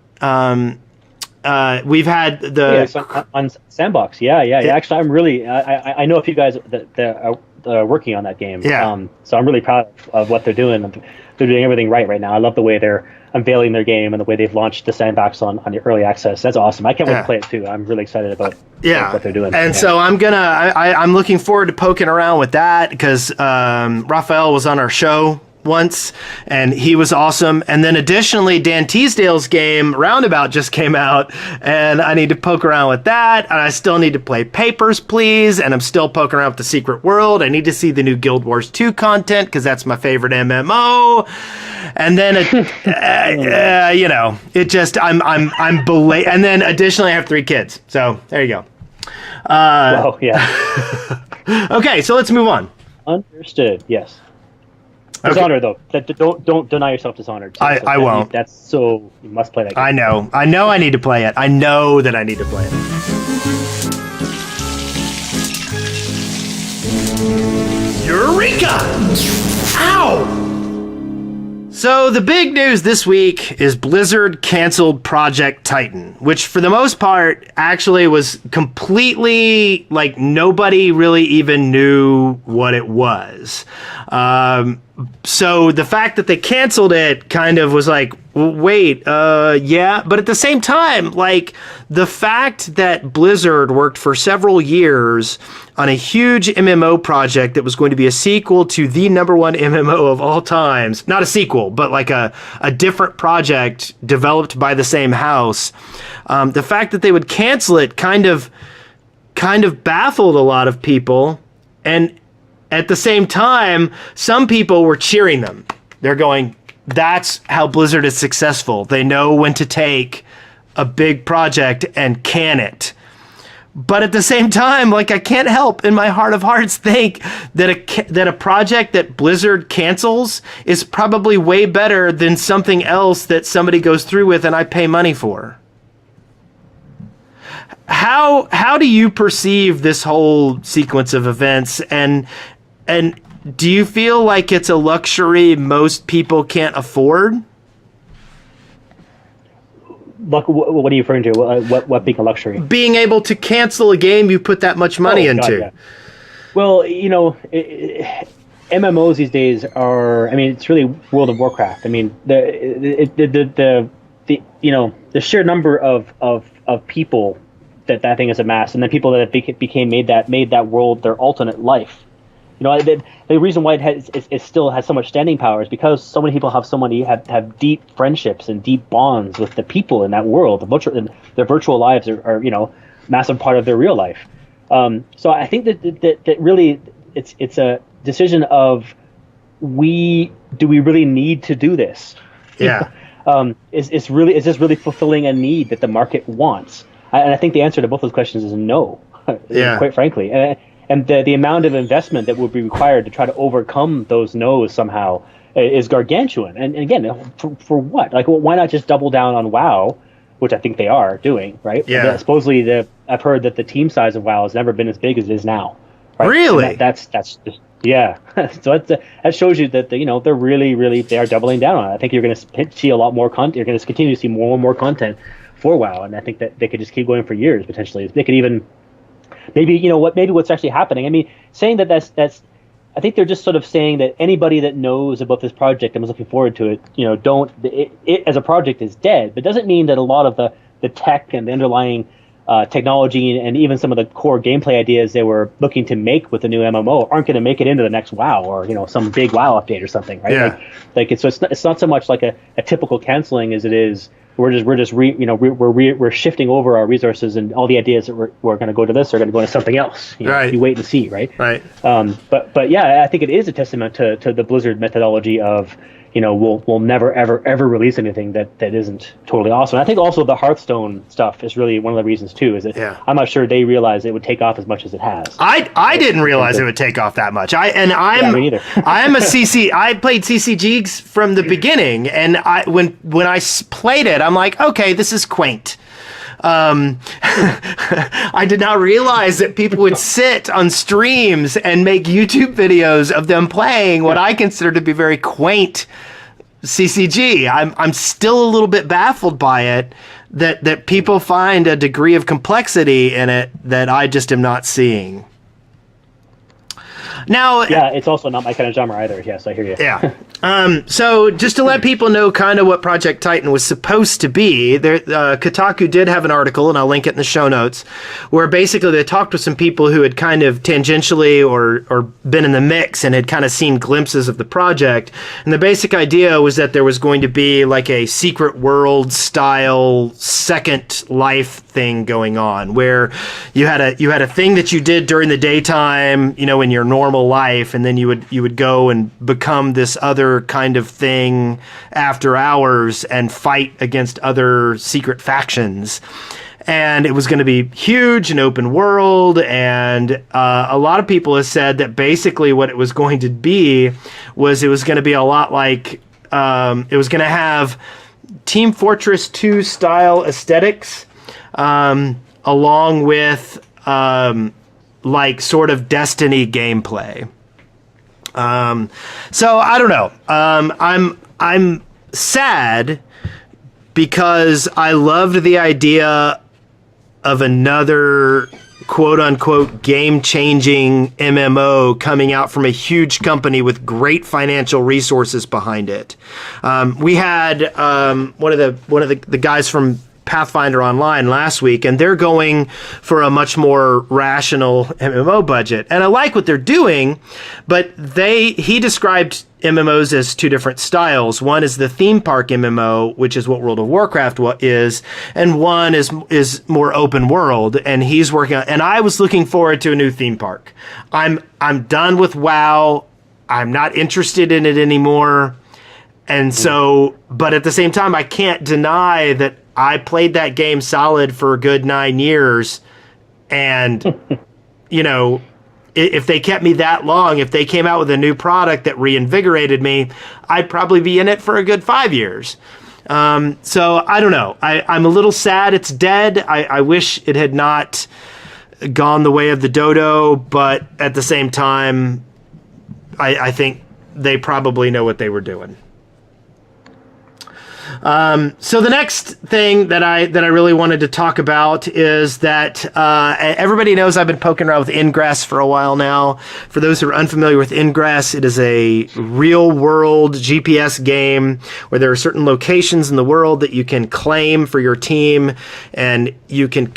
We've had on Sandbox. Yeah. Actually, I'm really. I know a few guys that are working on that game. Yeah. So I'm really proud of what they're doing. They're doing everything right now. I love the way they're unveiling their game and the way they've launched the sandbox on the early access. That's awesome. I can't wait to play it too. I'm really excited about what they're doing. And so I'm looking forward to poking around with that because Raphael was on our show once and he was awesome. And then additionally, Dan Teasdale's game Roundabout just came out and I need to poke around with that. And I still need to play Papers, Please. And I'm still poking around with the Secret World. I need to see the new Guild Wars 2 content because that's my favorite MMO. And then, it just, I'm belayed. And then additionally, I have 3 kids. So there you go. Yeah. Okay, so let's move on. Understood. Yes. Dishonored, though. Don't deny yourself Dishonored. I won't. You must play that game. I know I need to play it. I know that I need to play it. Eureka! Ow! So the big news this week is Blizzard canceled Project Titan, which for the most part actually was completely like nobody really even knew what it was. So the fact that they canceled it kind of was like, wait, yeah. But at the same time, like the fact that Blizzard worked for several years on a huge MMO project that was going to be a sequel to the #1 MMO of all times, not a sequel, but like a different project developed by the same house. The fact that they would cancel it kind of baffled a lot of people. And at the same time, some people were cheering them. They're going, that's how Blizzard is successful. They know when to take a big project and can it. But at the same time, like I can't help in my heart of hearts think that a project that Blizzard cancels is probably way better than something else that somebody goes through with and I pay money for. How do you perceive this whole sequence of events, and do you feel like it's a luxury most people can't afford? What are you referring to? What being a luxury? Being able to cancel a game you put that much money into. God, yeah. Well, MMOs these days are. I mean, it's really World of Warcraft. I mean, the sheer number of people that thing has amassed, and then people that made that world their alternate life. The reason why it still has so much standing power is because so many people have deep friendships and deep bonds with the people in that world. Their virtual lives are massive part of their real life. So I think that really it's a decision of do we really need to do this? Yeah. Is this really fulfilling a need that the market wants? And I think the answer to both those questions is no. Yeah. Quite frankly. And the amount of investment that would be required to try to overcome those no's somehow is gargantuan. And again, for what? Like, why not just double down on WoW, which I think they are doing, right? Yeah. Supposedly, I've heard that the team size of WoW has never been as big as it is now. Right? Really? That's just yeah. So that shows you that they're really they are doubling down on it. I think you're going to see a lot more content. You're going to continue to see more and more content for WoW, and I think that they could just keep going for years potentially. They could even. Maybe what's actually happening. I mean, saying that's I think they're just sort of saying that anybody that knows about this project and was looking forward to it, it as a project is dead. But it doesn't mean that a lot of the tech and the underlying technology and even some of the core gameplay ideas they were looking to make with the new MMO aren't going to make it into the next WoW or some big WoW update or something, right? Yeah. It's not so much like a typical canceling as it is. We're shifting over our resources and all the ideas that we're going to go to this are going to go to something else. Right. You wait and see, right? Right. But yeah, I think it is a testament to the Blizzard methodology of we'll never ever release anything that isn't totally awesome. And I think also the Hearthstone stuff is really one of the reasons too. Is that I'm not sure they realized it would take off as much as it has. I didn't realize it would take off that much. Me neither. I'm a CC. I played CCGs from the beginning, and when I played it, I'm like, okay, this is quaint. I did not realize that people would sit on streams and make YouTube videos of them playing what I consider to be very quaint CCG. I'm still a little bit baffled by it, that people find a degree of complexity in it that I just am not seeing. Now, yeah, it's also not my kind of genre either. Yes, I hear you. Yeah. So just to let people know kind of what Project Titan was supposed to be, Kotaku did have an article, and I'll link it in the show notes, where basically they talked with some people who had kind of tangentially or been in the mix and had kind of seen glimpses of the project. And the basic idea was that there was going to be like a secret world style Second Life thing going on, where you had a thing that you did during the daytime, in your normal life, and then you would go and become this other kind of thing after hours and fight against other secret factions. And it was going to be huge and open world, and a lot of people have said that basically what it was going to be was it was going to be a lot like it was going to have Team Fortress 2 style aesthetics, along with like sort of Destiny gameplay. So I don't know. I'm sad because I loved the idea of another quote unquote game changing MMO coming out from a huge company with great financial resources behind it. We had one of the guys from Pathfinder Online last week, and they're going for a much more rational MMO budget. And I like what they're doing, but he described MMOs as two different styles. One is the theme park MMO, which is what World of Warcraft is, and one is more open world. And he's working on, and I was looking forward to a new theme park. I'm done with WoW. I'm not interested in it anymore. And so, but at the same time, I can't deny that I played that game solid for a good 9 years. And, if they kept me that long, if they came out with a new product that reinvigorated me, I'd probably be in it for a good 5 years. So I don't know. I'm a little sad it's dead. I wish it had not gone the way of the dodo, but at the same time, I think they probably know what they were doing. So the next thing that I really wanted to talk about is that everybody knows I've been poking around with Ingress for a while now. For those who are unfamiliar with Ingress, it is a real-world GPS game where there are certain locations in the world that you can claim for your team, and you can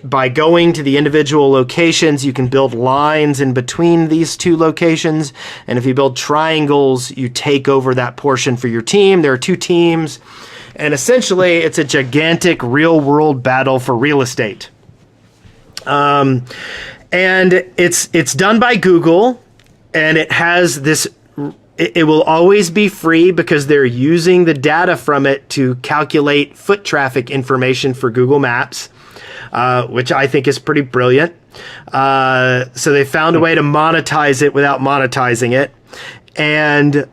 by going to the individual locations, you can build lines in between these two locations, and if you build triangles, you take over that portion for your team. There are two teams. And essentially, it's a gigantic real-world battle for real estate. And it's done by Google, and it has this. It will always be free because they're using the data from it to calculate foot traffic information for Google Maps, which I think is pretty brilliant. So they found a way to monetize it without monetizing it, and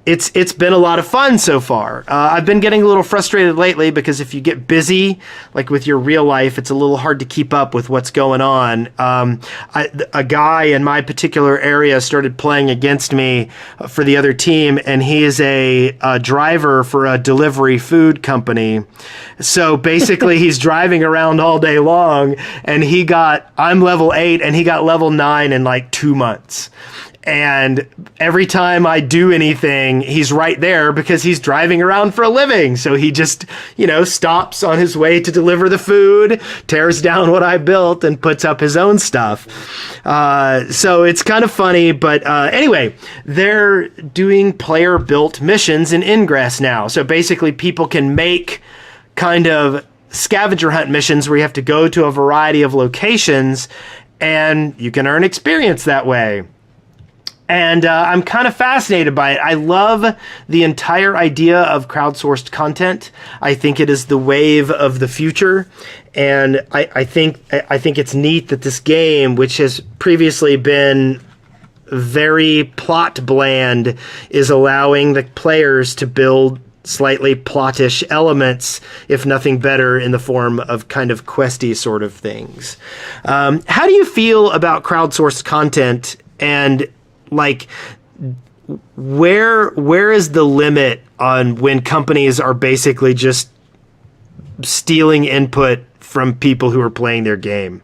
it's been a lot of fun so far. I've been getting a little frustrated lately because if you get busy, like with your real life, it's a little hard to keep up with what's going on. A guy in my particular area started playing against me for the other team, and he is a driver for a delivery food company. So basically, he's driving around all day long, and I'm level 8, and he got level 9 in like 2 months. And every time I do anything, he's right there because he's driving around for a living. So he just, stops on his way to deliver the food, tears down what I built, and puts up his own stuff. So it's kind of funny. But anyway, they're doing player-built missions in Ingress now. So basically, people can make kind of scavenger hunt missions where you have to go to a variety of locations, and you can earn experience that way. And I'm kind of fascinated by it. I love the entire idea of crowdsourced content. I think it is the wave of the future. And I think it's neat that this game, which has previously been very plot bland, is allowing the players to build slightly plottish elements, if nothing better, in the form of kind of questy sort of things. How do you feel about crowdsourced content, and like, where is the limit on when companies are basically just stealing input from people who are playing their game?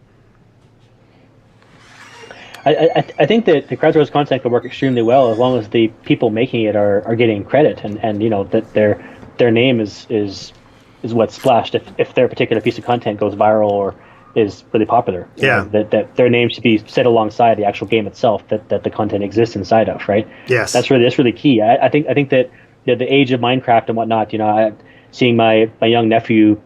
I think that the crowdsourced content can work extremely well as long as the people making it are getting credit, and that their name is what's splashed if their particular piece of content goes viral or is really popular. That their name should be set alongside the actual game itself that the content exists inside of, right? Yes. That's really key. I think that the age of Minecraft and whatnot, seeing my young nephew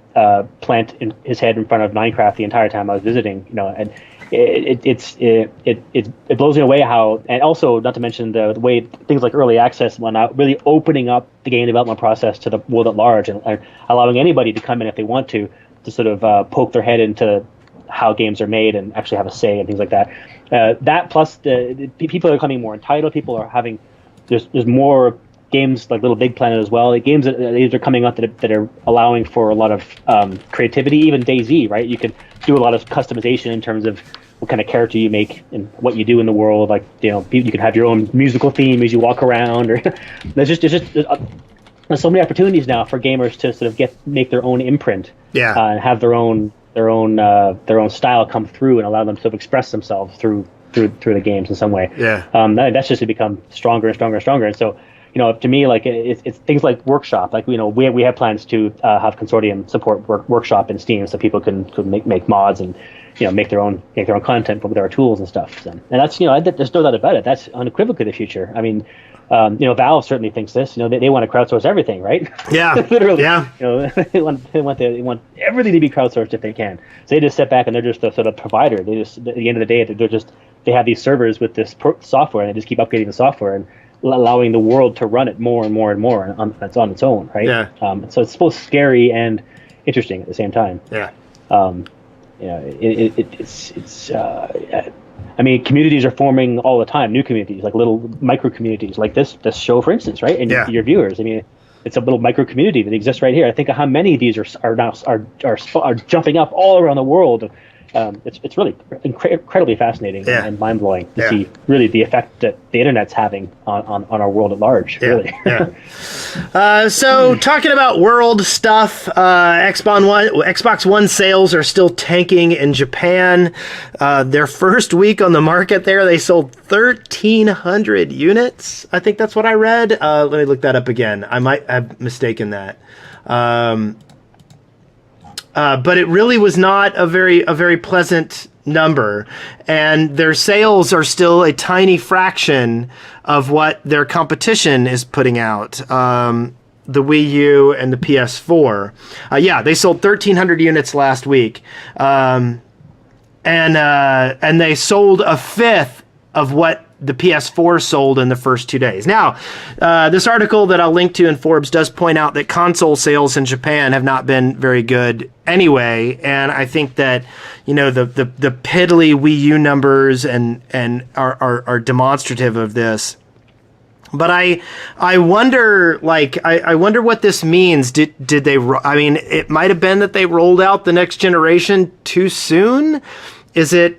plant his head in front of Minecraft the entire time I was visiting, and it blows me away how, and also not to mention the way things like early access and whatnot really opening up the game development process to the world at large and allowing anybody to come in if they want to sort of poke their head into how games are made and actually have a say and things like that. That plus the people are becoming more entitled. People are having there's more games like Little Big Planet as well. The games that these are coming out that are allowing for a lot of creativity. Even DayZ, right? You can do a lot of customization in terms of what kind of character you make and what you do in the world. Like you can have your own musical theme as you walk around. Or there's so many opportunities now for gamers to sort of make their own imprint. And have their own style come through and allow them to express themselves through the games in some way. That's just to become stronger and stronger and stronger. And so, to me, like it's things like Workshop. Like we have plans to have Consortium support Workshop in Steam, so people can make mods and make their own content with our tools and stuff. So, and that's there's no doubt about it. That's unequivocally the future. I mean, Valve certainly thinks this. They want to crowdsource everything, right? Yeah, literally. Yeah. They want everything to be crowdsourced if they can. So they just sit back and they're just a sort of provider. They just at the end of the day they have these servers with this software and they just keep upgrading the software and allowing the world to run it more and more and more that's on its own, right? So it's both scary and interesting at the same time. I mean, communities are forming all the time, new communities, like little micro communities, like this show, for instance, right? And your viewers. I mean, it's a little micro community that exists right here. I think of how many of these are now jumping up all around the world. It's really incredibly fascinating and mind blowing to see really the effect that the internet's having on our world at large. Really. So talking about world stuff, Xbox One sales are still tanking in Japan. Their first week on the market there, they sold 1,300 units. I think that's what I read. Let me look that up again. I might have mistaken that. But it really was not a very pleasant number, and their sales are still a tiny fraction of what their competition is putting out. The Wii U and the PS4. They sold 1,300 units last week, and they sold a fifth of what the PS4 sold in the first 2 days. Now, this article that I'll link to in Forbes does point out that console sales in Japan have not been very good anyway, and I think that the piddly Wii U numbers and are demonstrative of this. But I wonder, I wonder what this means. Did they? I mean, it might have been that they rolled out the next generation too soon. Is it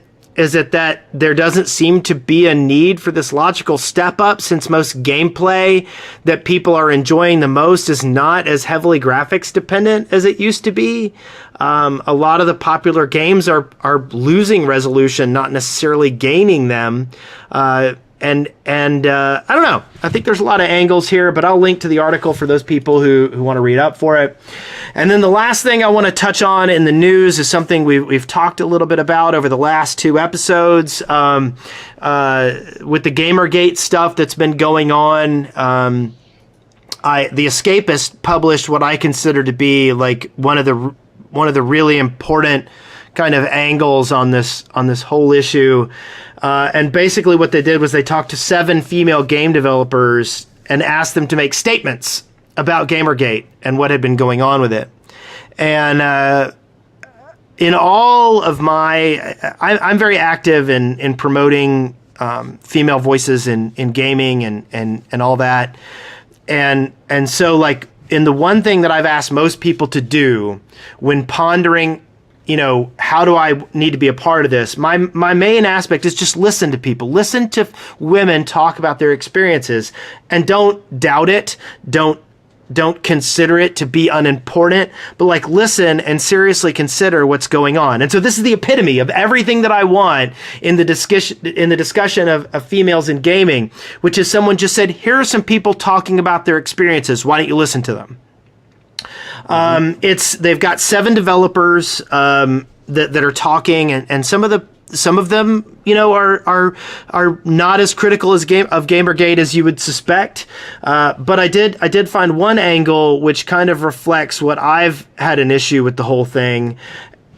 that there doesn't seem to be a need for this logical step up, since most gameplay that people are enjoying the most is not as heavily graphics dependent as it used to be? A lot of the popular games are losing resolution, not necessarily gaining them. And I don't know. I think there's a lot of angles here, but I'll link to the article for those people who want to read up for it. And then the last thing I want to touch on in the news is something we've talked a little bit about over the last 2 episodes with the Gamergate stuff that's been going on. The Escapist published what I consider to be like one of the really important kind of angles on this whole issue. And basically what they did was they talked to 7 female game developers and asked them to make statements about Gamergate and what had been going on with it. And in all of I'm very active in promoting female voices in gaming and all that. And so, like, in the one thing that I've asked most people to do when pondering, how do I need to be a part of this? My main aspect is just listen to people. Listen to women talk about their experiences, and don't doubt it. Don't don't consider it to be unimportant, but like listen and seriously consider what's going on. And so this is the epitome of everything that I want in the discussion of females in gaming, which is someone just said, here are some people talking about their experiences. Why don't you listen to them? They've got 7 developers that are talking, and some of them, are not as critical of Gamergate as you would suspect. But I did find one angle which kind of reflects what I've had an issue with the whole thing.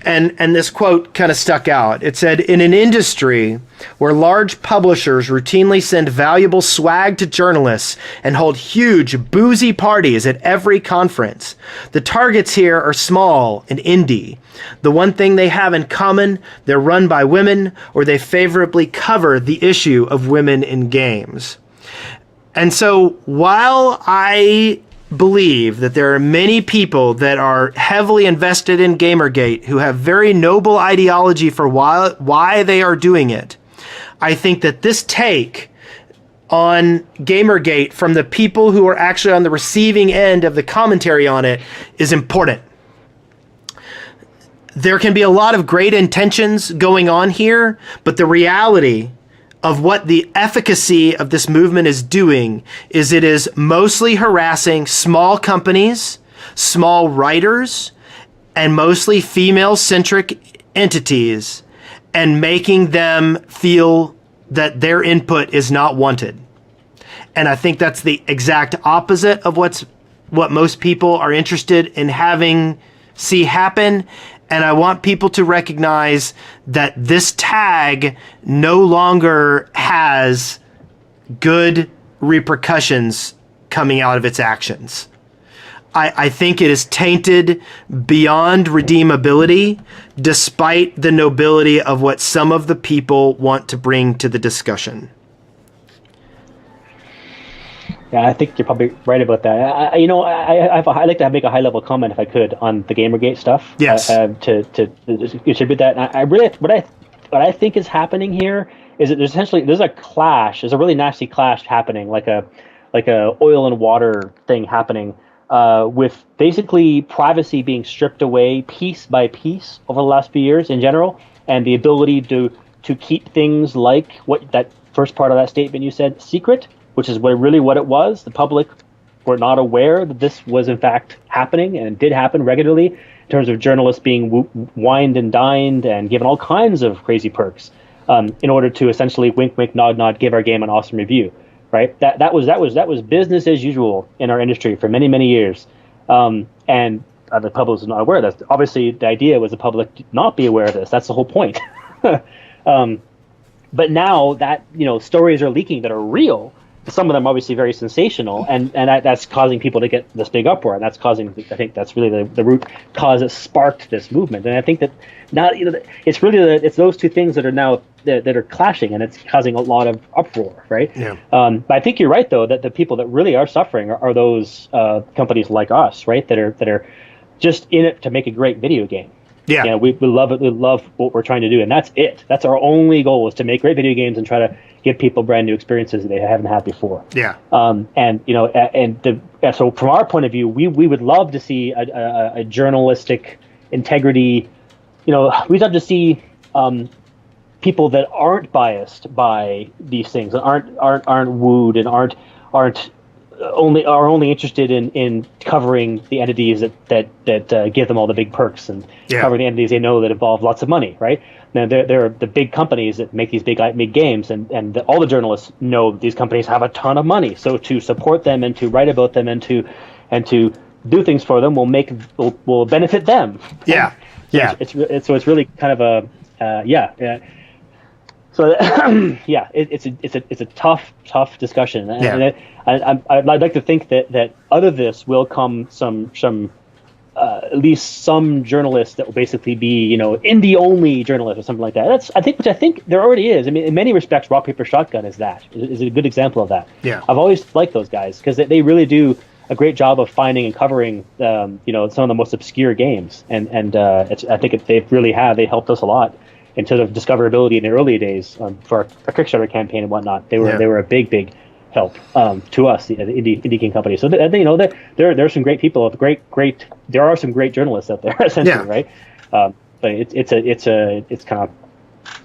And this quote kind of stuck out. It said, in an industry where large publishers routinely send valuable swag to journalists and hold huge boozy parties at every conference, the targets here are small and indie. The one thing they have in common, they're run by women, or they favorably cover the issue of women in games. And so while I believe that there are many people that are heavily invested in Gamergate who have very noble ideology for why they are doing it, I think that this take on Gamergate from the people who are actually on the receiving end of the commentary on it is important. There can be a lot of great intentions going on here, but the reality of what the efficacy of this movement is doing is it is mostly harassing small companies, small writers, and mostly female-centric entities, and making them feel that their input is not wanted. And I think that's the exact opposite of what most people are interested in see happen. And I want people to recognize that this tag no longer has good repercussions coming out of its actions. I think it is tainted beyond redeemability, despite the nobility of what some of the people want to bring to the discussion. Yeah, I think you're probably right about that. I like to make a high-level comment, if I could, on the Gamergate stuff. Yes. To contribute that. And I really, what I think is happening here is that there's a clash. There's a really nasty clash happening, like a oil and water thing happening, with basically privacy being stripped away piece by piece over the last few years in general, and the ability to keep things like what that first part of that statement you said, secret, which is what it was. The public were not aware that this was in fact happening, and it did happen regularly in terms of journalists being wined and dined and given all kinds of crazy perks in order to essentially wink, wink, nod, nod, give our game an awesome review. Right? That was business as usual in our industry for many, many years, and the public was not aware of this. Obviously, the idea was the public not be aware of this. That's the whole point. But now that stories are leaking that are real. Some of them obviously very sensational, and that's causing people to get this big uproar, and that's causing, I think that's really the root cause that sparked this movement. And I think that now it's really it's those two things that are now that are clashing, and it's causing a lot of uproar, right? Yeah. But I think you're right though, that the people that really are suffering are those companies like us, right? That are just in it to make a great video game. Yeah. We love it. We love what we're trying to do, and that's it. That's our only goal, is to make great video games and try to give people brand new experiences that they haven't had before. Yeah. So from our point of view, we would love to see a journalistic integrity. We'd love to see people that aren't biased by these things, and aren't wooed, and aren't only interested in covering the entities that give them all the big perks, and covering the entities they know that involve lots of money, right? Now there are the big companies that make these big games, and all the journalists know these companies have a ton of money. So to support them and to write about them and to do things for them will benefit them. Yeah, It's really kind of a So it's a tough discussion, and I'd like to think that out of this will come some at least some journalists that will basically be indie only journalists or something like that. Which I think there already is. I mean, in many respects, Rock Paper Shotgun is a good example of that. Yeah, I've always liked those guys because they really do a great job of finding and covering some of the most obscure games, and I think they helped us a lot in terms of discoverability in the early days for our Kickstarter campaign and whatnot. They were a big help to us, the indie game company. So there are some great people, there are some great journalists out there, essentially, right? But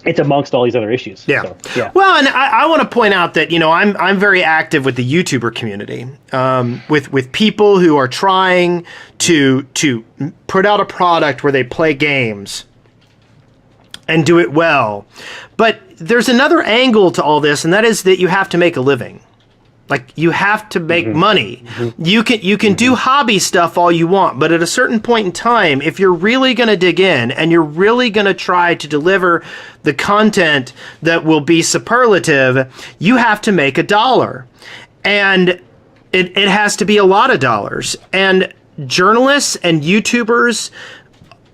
it's amongst all these other issues. Yeah. So, yeah. Well, and I want to point out that, I'm very active with the YouTuber community, with people who are trying to put out a product where they play games and do it well. But there's another angle to all this, and that is that you have to make a living. Like, you have to make money. You can do hobby stuff all you want, but at a certain point in time, if you're really going to dig in and you're really going to try to deliver the content that will be superlative, you have to make $1. And it has to be a lot of dollars. And journalists and YouTubers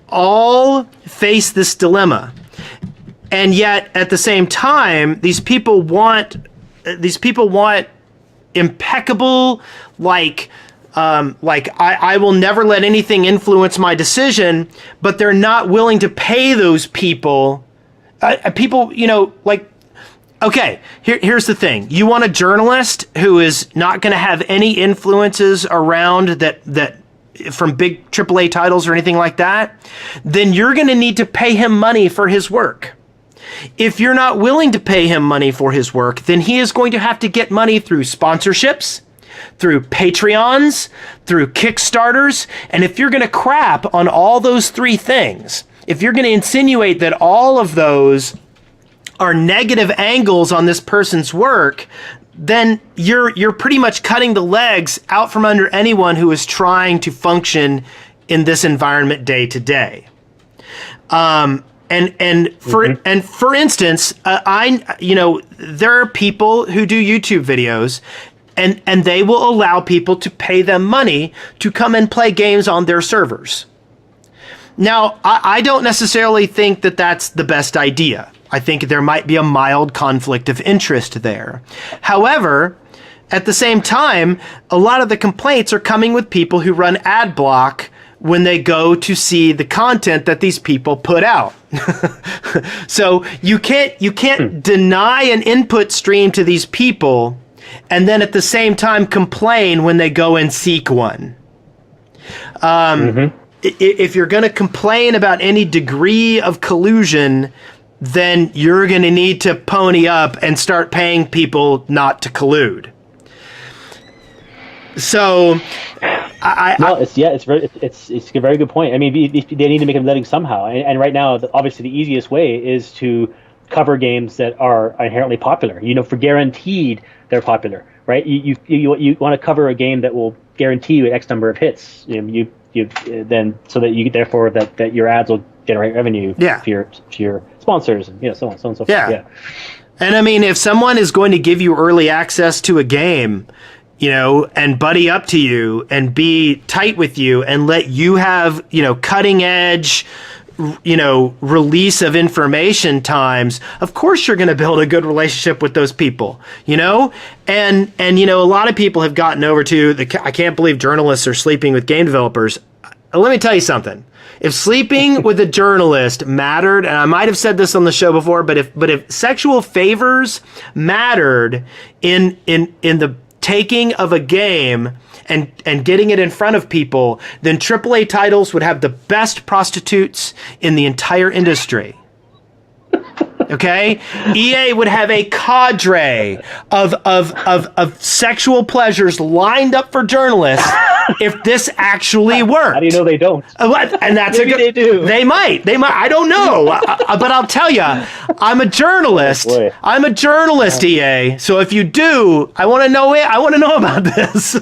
all face this dilemma. And yet, at the same time, these people want impeccable, I will never let anything influence my decision, but they're not willing to pay those people. Okay, here's the thing. You want a journalist who is not going to have any influences around that from big AAA titles or anything like that, then you're going to need to pay him money for his work. If you're not willing to pay him money for his work, then he is going to have to get money through sponsorships, through Patreons, through Kickstarters. And if you're going to crap on all those three things, if you're going to insinuate that all of those are negative angles on this person's work, then you're pretty much cutting the legs out from under anyone who is trying to function in this environment day to day. For instance, there are people who do YouTube videos, and they will allow people to pay them money to come and play games on their servers. Now, I don't necessarily think that that's the best idea. I think there might be a mild conflict of interest there. However, at the same time, a lot of the complaints are coming with people who run ad block when they go to see the content that these people put out. So you can't deny an input stream to these people and then at the same time complain when they go and seek one. If you're going to complain about any degree of collusion, then you're going to need to pony up and start paying people not to collude. So, it's a very good point. I mean, they need to make a living somehow, and right now, obviously, the easiest way is to cover games that are inherently popular. For guaranteed they're popular, right? You want to cover a game that will guarantee you X number of hits. Then so that therefore that your ads will generate revenue to your sponsors, and so on and so forth. Yeah. And I mean, if someone is going to give you early access to a game, and buddy up to you and be tight with you and let you have, cutting edge, release of information times, of course you're going to build a good relationship with those people, and a lot of people have gotten over to I can't believe journalists are sleeping with game developers. Let me tell you something. If sleeping with a journalist mattered, and I might have said this on the show before, but if sexual favors mattered in the taking of a game and getting it in front of people, then AAA titles would have the best prostitutes in the entire industry. Okay? EA would have a cadre of sexual pleasures lined up for journalists if this actually worked. How do you know they don't? And that's Maybe they do. They might. I don't know. But I'll tell you, I'm a journalist. Oh, I'm a journalist, EA. So if you do, I want to know it. I want to know about this.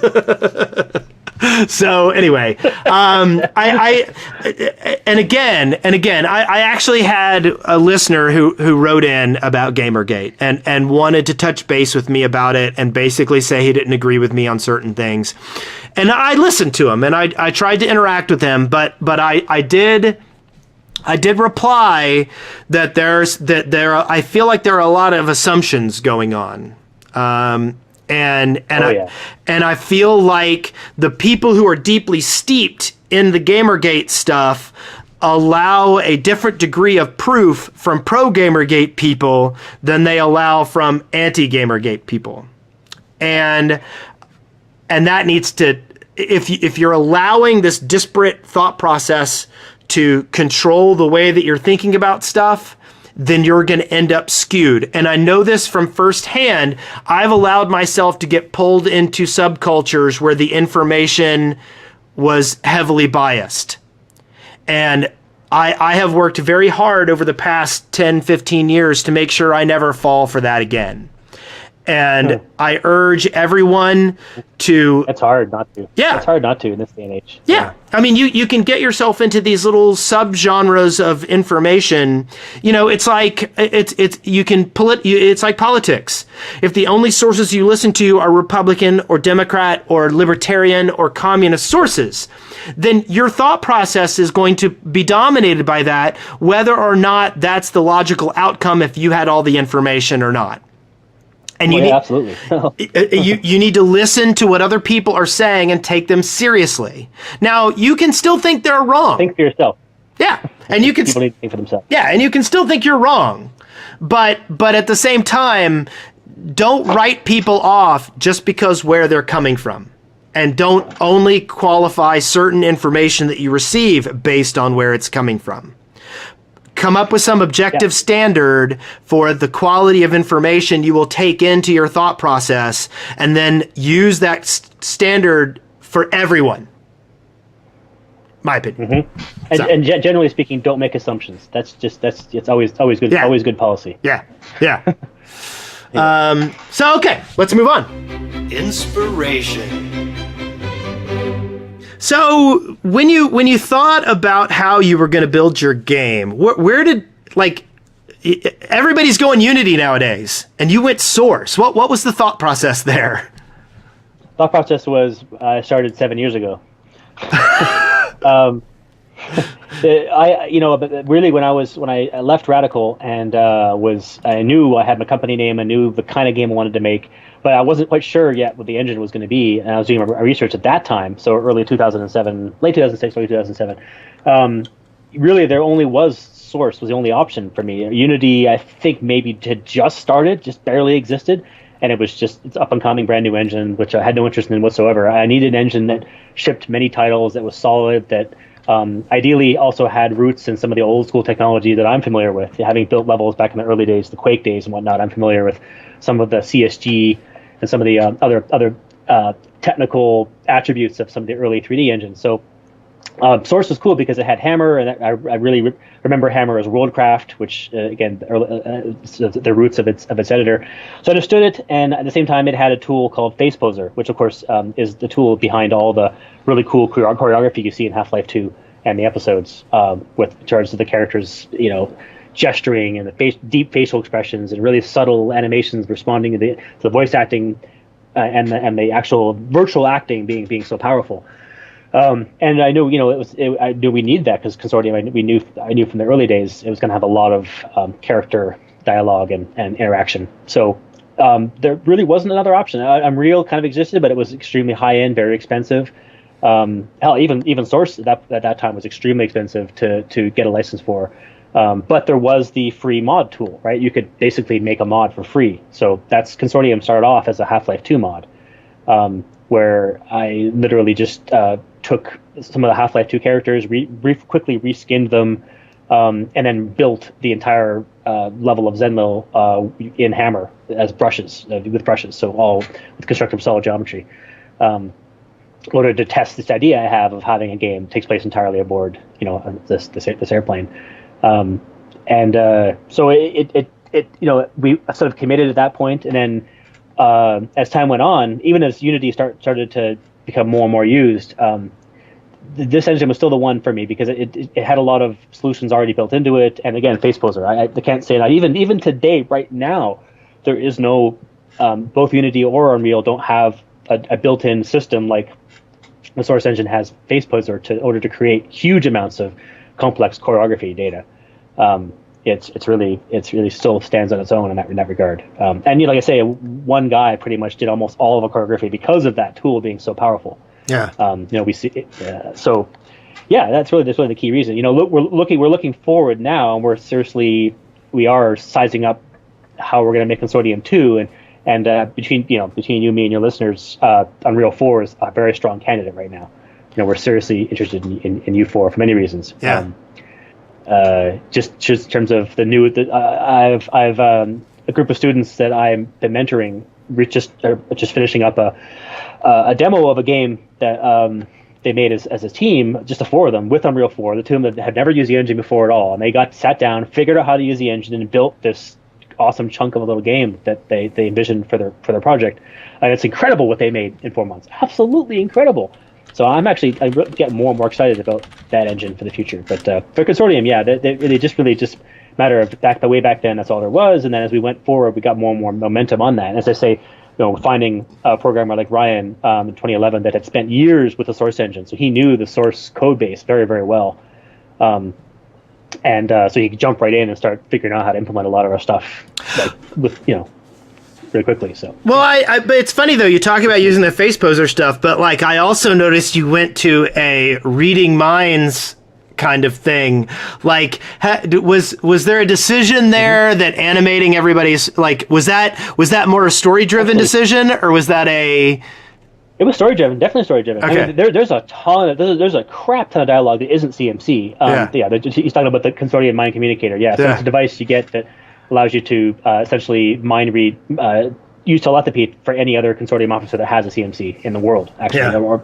So anyway, I actually had a listener who wrote in about Gamergate and wanted to touch base with me about it and basically say he didn't agree with me on certain things. And I listened to him and I tried to interact with him, but I did reply that I feel like there are a lot of assumptions going on. And I feel like the people who are deeply steeped in the Gamergate stuff allow a different degree of proof from pro Gamergate people than they allow from anti Gamergate people. and that needs to, if you're allowing this disparate thought process to control the way that you're thinking about stuff, then you're going to end up skewed. And I know this from firsthand. I've allowed myself to get pulled into subcultures where the information was heavily biased. And I have worked very hard over the past 10, 15 years to make sure I never fall for that again. And I urge everyone to... It's hard not to. Yeah. It's hard not to in this day and age. Yeah. I mean, you can get yourself into these little subgenres of information. You know, it's like it's like politics. If the only sources you listen to are Republican or Democrat or Libertarian or communist sources, then your thought process is going to be dominated by that, whether or not that's the logical outcome if you had all the information or not. And absolutely. you need to listen to what other people are saying and take them seriously. Now, you can still think they're wrong. Think for yourself. Yeah, and you can people need to think for themselves. Yeah, and you can still think you're wrong, but at the same time, don't write people off just because where they're coming from, and don't only qualify certain information that you receive based on where it's coming from. Come up with some objective standard for the quality of information you will take into your thought process, and then use that standard for everyone. My opinion. Mm-hmm. And generally speaking, don't make assumptions. It's always good. Yeah. Always good policy. Yeah. So okay, let's move on. Inspiration. So when you thought about how you were going to build your game, where did, like, everybody's going Unity nowadays, and you went Source. What was the thought process there? Thought process was I started 7 years ago. But really when I left Radical and I knew I had my company name, I knew the kind of game I wanted to make, but I wasn't quite sure yet what the engine was going to be, and I was doing my research at that time, so early 2007, late 2006, early 2007. Really, there only was Source was the only option for me. Unity, I think, maybe had just started, just barely existed, and it's up and coming, brand new engine, which I had no interest in whatsoever. I needed an engine that shipped many titles, that was solid, that ideally also had roots in some of the old school technology that I'm familiar with. Having built levels back in the early days, the Quake days and whatnot, I'm familiar with some of the CSG and some of the other technical attributes of some of the early 3D engines. So Source was cool because it had Hammer, and I really remember Hammer as Worldcraft, which again, the roots of its editor. So I understood it, and at the same time, it had a tool called Face Poser, which of course is the tool behind all the really cool choreography you see in Half-Life 2 and the episodes, with regards of the characters, gesturing and the deep facial expressions and really subtle animations responding to the voice acting, and the actual virtual acting being so powerful. And I knew, I knew we needed that because Consortium. I knew from the early days it was going to have a lot of character dialogue and interaction. So there really wasn't another option. Unreal kind of existed, but it was extremely high end, very expensive. Hell, even Source at that time was extremely expensive to get a license for. But there was the free mod tool, right? You could basically make a mod for free. So that's Consortium started off as a Half-Life 2 mod, where I literally just took some of the Half-Life 2 characters, quickly reskinned them, and then built the entire level of Zenmil in Hammer as brushes, with brushes, so all with constructive solid geometry. In order to test this idea I have of having a game takes place entirely aboard, this airplane. So we sort of committed at that point, and then as time went on, even as Unity started to become more and more used, this engine was still the one for me because it had a lot of solutions already built into it. And again, Face Poser, I can't say that even today, right now, there is no both Unity or Unreal don't have a built-in system like the Source engine has Face Poser in order to create huge amounts of complex choreography data. It's really still stands on its own in that regard. And like I say, one guy pretty much did almost all of the choreography because of that tool being so powerful. Yeah. We see it. So yeah, that's really the key reason. We're looking forward now, and we are sizing up how we're going to make Consortium 2, And between you, me, and your listeners, Unreal 4 is a very strong candidate right now. We're seriously interested in U4 for many reasons. Yeah. Just in terms of the new, I've a group of students that I've been mentoring. We're just finishing up a demo of a game that they made as a team, just the four of them with Unreal 4. The two of them that had never used the engine before at all, and they sat down, figured out how to use the engine, and built this awesome chunk of a little game that they envisioned for their project. And it's incredible what they made in 4 months. Absolutely incredible. So I get more and more excited about that engine for the future. But for Consortium, yeah, they just matter of way back then, that's all there was. And then as we went forward, we got more and more momentum on that. And as I say, finding a programmer like Ryan in 2011 that had spent years with the source engine, so he knew the source code base very, very well. So he could jump right in and start figuring out how to implement a lot of our stuff, really quickly. So but it's funny though, you talk about using the face poser stuff, but like I also noticed you went to a reading minds kind of thing. Like, was there a decision there that animating everybody's, like, was that more a story driven decision, or was that It was story driven, definitely story driven. Okay. I mean, there's a crap ton of dialogue that isn't CMC. He's talking about the Consortium Mind Communicator. Yeah, so it's a device you get that allows you to essentially mind read, use telepathy for any other Consortium officer that has a CMC in the world, actually. Yeah.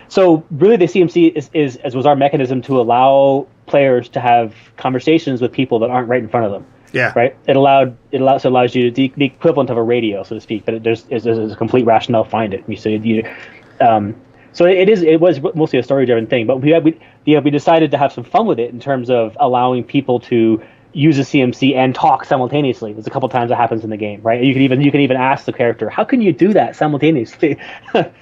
So really, the CMC is was our mechanism to allow players to have conversations with people that aren't right in front of them. Yeah. Right. It allows you to the equivalent of a radio, so to speak, but there's a complete rationale behind it. So it was mostly a story driven thing, but we decided to have some fun with it in terms of allowing people to use a CMC and talk simultaneously. There's a couple times that happens in the game, right? You can even ask the character, how can you do that simultaneously? If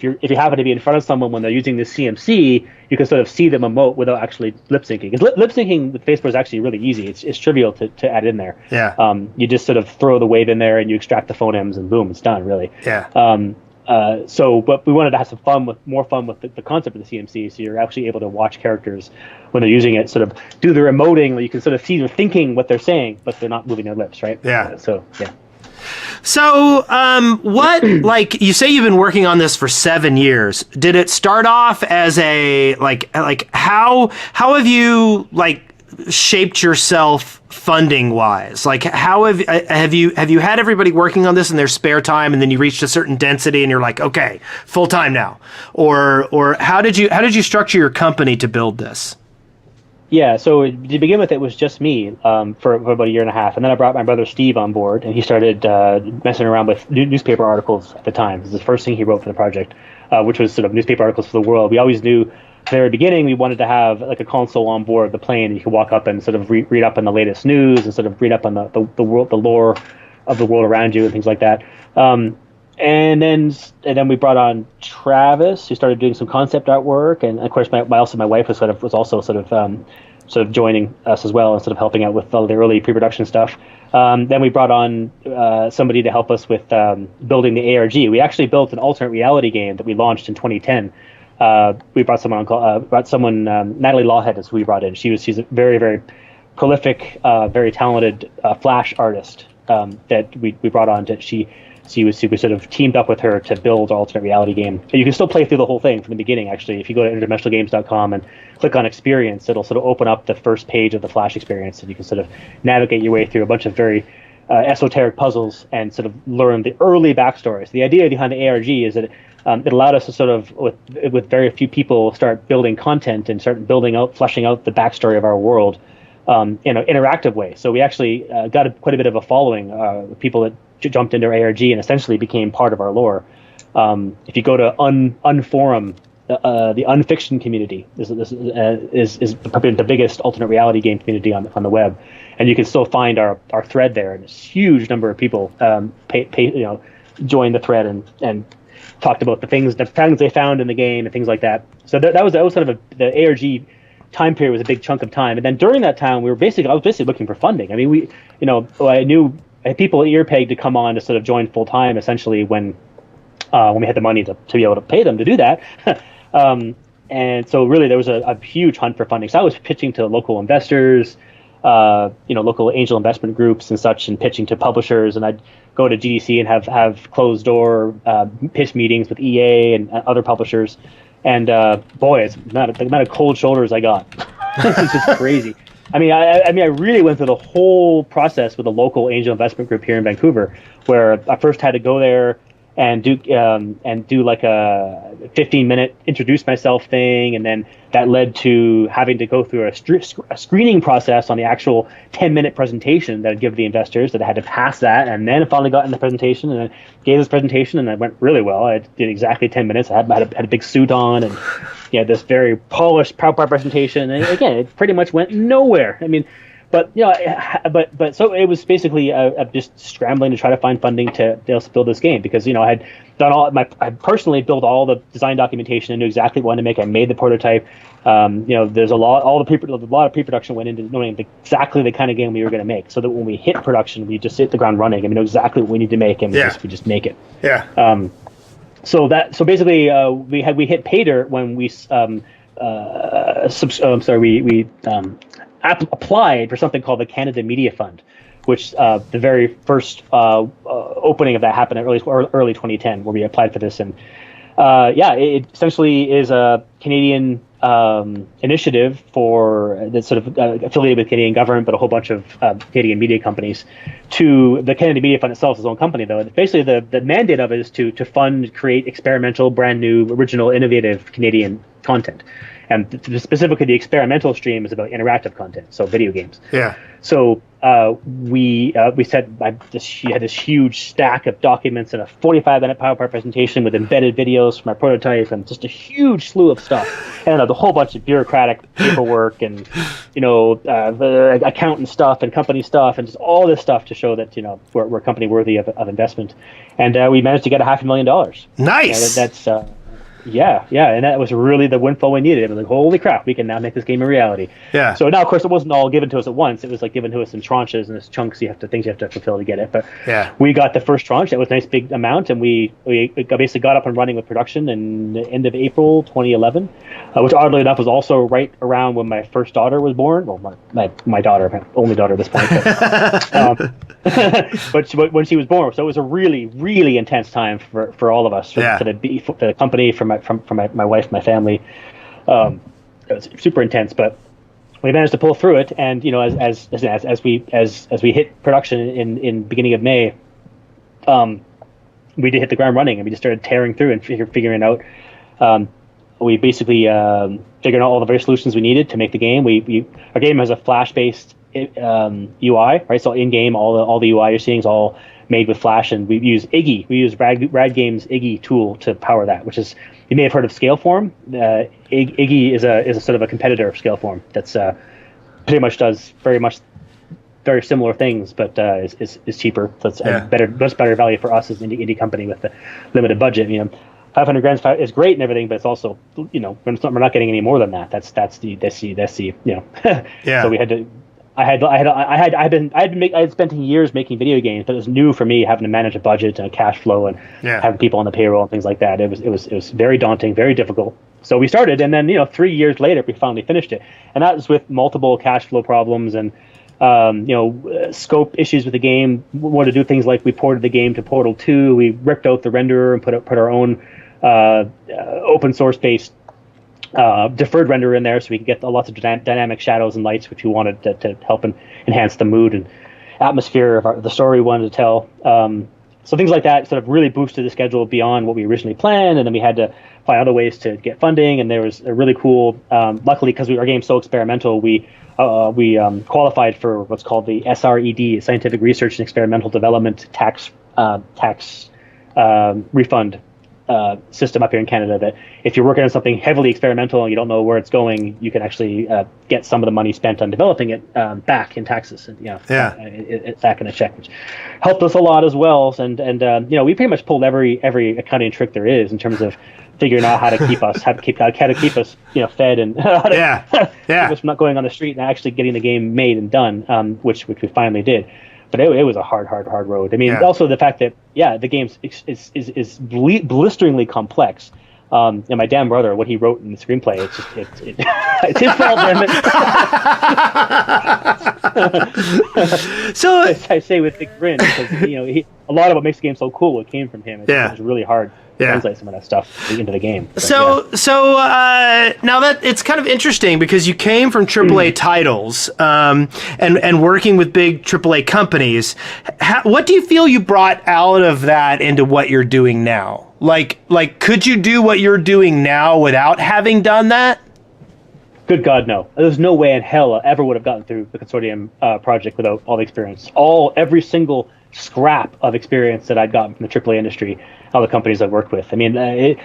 you happen to be in front of someone when they're using this CMC, you can sort of see them emote without actually lip syncing. Because lip syncing with Facebook is actually really easy. It's trivial to add in there. Yeah. You just sort of throw the wave in there and you extract the phonemes and boom, it's done. Really. Yeah. But we wanted to have some more fun with the concept of the CMC, so you're actually able to watch characters when they're using it, sort of do their emoting, where you can sort of see them thinking what they're saying, but they're not moving their lips, right? Yeah. So what, like, you say you've been working on this for 7 years. Did it start off as how have you, like, shaped yourself funding wise? Like, how have you had everybody working on this in their spare time, and then you reached a certain density and you're like, okay, full time now? Or how did you structure your company to build this? Yeah, so to begin with, it was just me for about a year and a half, and then I brought my brother Steve on board, and he started messing around with newspaper articles at the time. It was the first thing he wrote for the project, which was sort of newspaper articles for the world. We always knew at the very beginning we wanted to have like a console on board the plane, and you could walk up and sort of read up on the latest news and sort of read up on the world, the lore of the world around you and things like that. And then we brought on Travis, who started doing some concept artwork, and of course my wife was also joining us as well and sort of helping out with all the early pre-production stuff. Then we brought on somebody to help us with building the ARG. We actually built an alternate reality game that we launched in 2010. We brought someone Natalie Lawhead is who we brought in. She's a very, very prolific, very talented Flash artist that we brought on. We sort of teamed up with her to build our alternate reality game. And you can still play through the whole thing from the beginning, actually. If you go to interdimensionalgames.com and click on experience, it'll sort of open up the first page of the Flash experience, and you can sort of navigate your way through a bunch of very esoteric puzzles and sort of learn the early backstory. So the idea behind the ARG is that it allowed us to sort of, with very few people, start building content and start fleshing out the backstory of our world in an interactive way. So we actually got quite a bit of a following, people that jumped into ARG and essentially became part of our lore. If you go to Unforum, the Unfiction community is probably the biggest alternate reality game community on the web, and you can still find our thread there, and a huge number of people joined the thread and talked about the things they found in the game and things like that. So that was sort of the ARG time period was a big chunk of time, and then during that time I was basically looking for funding. I mean, I knew I had people ear-pegged to come on to sort of join full-time essentially when we had the money to be able to pay them to do that. And so really there was a huge hunt for funding. So I was pitching to local investors, local angel investment groups and such, and pitching to publishers. And I'd go to GDC and have closed door pitch meetings with EA and other publishers. And boy, it's not the amount of cold shoulders I got. It's just crazy. I mean, I really went through the whole process with a local angel investment group here in Vancouver, where I first had to go there and do like a 15-minute introduce myself thing, and then that led to having to go through a screening process on the actual 10-minute presentation that I'd give the investors. That I had to pass that, and then finally got in the presentation and then gave this presentation, and it went really well. I did exactly 10 minutes. I had a big suit on, and this very polished PowerPoint presentation. And again, it pretty much went nowhere. I mean. But but so it was basically just scrambling to try to find funding to be able to build this game, because I had done I personally built all the design documentation and knew exactly what to make. I made the prototype. There's a lot of pre-production went into knowing exactly the kind of game we were going to make, so that when we hit production, we just hit the ground running and we know exactly what we need to make, and we just make it. Yeah. So basically we hit pay dirt when we applied for something called the Canada Media Fund, which the very first opening of that happened in early 2010, where we applied for this. And it essentially is a Canadian initiative that's sort of affiliated with Canadian government, but a whole bunch of Canadian media companies. To the Canada Media Fund itself is its own company, though. Basically, the mandate of it is to fund, create experimental, brand new, original, innovative Canadian content. And specifically, the experimental stream is about interactive content, so video games. Yeah. So we said you had this huge stack of documents and a 45-minute PowerPoint presentation with embedded videos from our prototype and just a huge slew of stuff, and a whole bunch of bureaucratic paperwork and the accountant stuff and company stuff and just all this stuff to show that we're a company worthy of investment. And we managed to get $500,000. Nice. That's. Yeah, and that was really the windfall we needed. It was like, holy crap, we can now make this game a reality. Yeah. So now, of course, it wasn't all given to us at once. It was like given to us in tranches and as chunks. Things you have to fulfill to get it. But we got the first tranche. That was a nice big amount, and we basically got up and running with production in the end of April 2011, which oddly enough was also right around when my first daughter was born. Well, my daughter, my only daughter at this point. But when she was born, so it was a really, really intense time for all of us, for the company, for my wife, my family. It was super intense, but we managed to pull through it. And as we hit production in beginning of May, we did hit the ground running, and we just started tearing through and figuring out. We basically figured out all the various solutions we needed to make the game. Our game has a Flash-based UI, right? So in game, all the UI you're seeing is all made with Flash, and we use iDGi. We use Rad Games iDGi tool to power that, which is, you may have heard of Scaleform. iDGi is a sort of a competitor of Scaleform that's pretty much does very similar things, but is cheaper. So it's much better value for us as an indie company with the limited budget. $500,000 is great and everything, but it's also we're not getting any more than that. That's the So we had to. I had spent years making video games, but it was new for me having to manage a budget and a cash flow and having people on the payroll and things like that. It was very daunting, very difficult. So we started, and then 3 years later we finally finished it, and that was with multiple cash flow problems and scope issues with the game. We wanted to do things like we ported the game to Portal 2. We ripped out the renderer and put our own open source based deferred render in there, so we could get lots of dynamic shadows and lights, which we wanted to help enhance the mood and atmosphere of the story we wanted to tell. So things like that sort of really boosted the schedule beyond what we originally planned, and then we had to find other ways to get funding. And there was a really cool, luckily, because our game's so experimental, we qualified for what's called the SRED, Scientific Research and Experimental Development tax refund system up here in Canada, that if you're working on something heavily experimental and you don't know where it's going, you can actually get some of the money spent on developing it back in taxes, and it's back in a check, which helped us a lot as well. And we pretty much pulled every accounting trick there is in terms of figuring out how to keep us fed and how to keep us from not going on the street and actually getting the game made and done, which we finally did. But it was a hard road. I mean, also the fact that the game is blisteringly complex. And my damn brother, what he wrote in the screenplay, it's his fault, damn So I say with the grin because a lot of what makes the game so cool, it came from him. It was really hard to translate some of that stuff into the game. But, so now that it's kind of interesting because you came from AAA titles and working with big AAA companies. What do you feel you brought out of that into what you're doing now? Like, could you do what you're doing now without having done that? Good God, no. There's no way in hell I ever would have gotten through the Consortium project without all the experience. Every single scrap of experience that I'd gotten from the AAA industry, all the companies I've worked with. I mean, I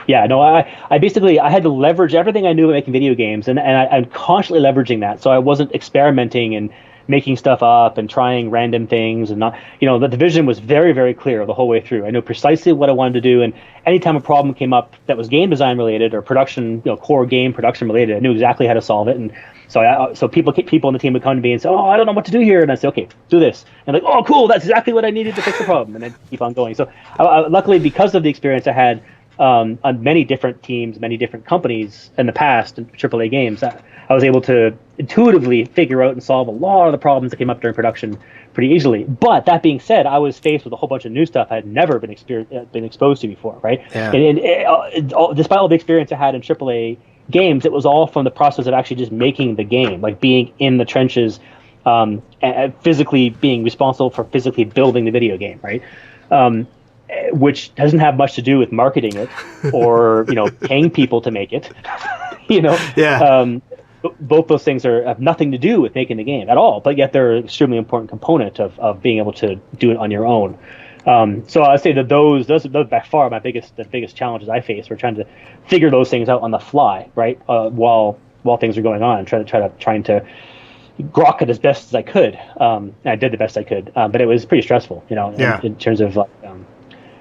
had to leverage everything I knew about making video games, and I'm constantly leveraging that. So I wasn't experimenting and making stuff up and trying random things, and not, the vision was very, very clear the whole way through. I knew precisely what I wanted to do, and anytime a problem came up that was game design related or production, core game production related, I knew exactly how to solve it. And so people on the team would come to me and say, "Oh, I don't know what to do here," and I say, "Okay, do this." And like, "Oh, cool, that's exactly what I needed to fix the problem," and then keep on going. So luckily, because of the experience I had on many different teams, many different companies in the past in AAA games, I was able to intuitively figure out and solve a lot of the problems that came up during production pretty easily. But that being said, I was faced with a whole bunch of new stuff I had never been exposed to before, right? Yeah. And despite all the experience I had in AAA games, it was all from the process of actually just making the game, like being in the trenches, and physically being responsible for physically building the video game, right? Which doesn't have much to do with marketing it or paying people to make it. Both those things have nothing to do with making the game at all, but yet they're an extremely important component of being able to do it on your own. So I'd say that those by far the biggest challenges I face were trying to figure those things out on the fly, right? While things are going on, and trying to grok it as best as I could. And I did the best I could, but it was pretty stressful, in terms of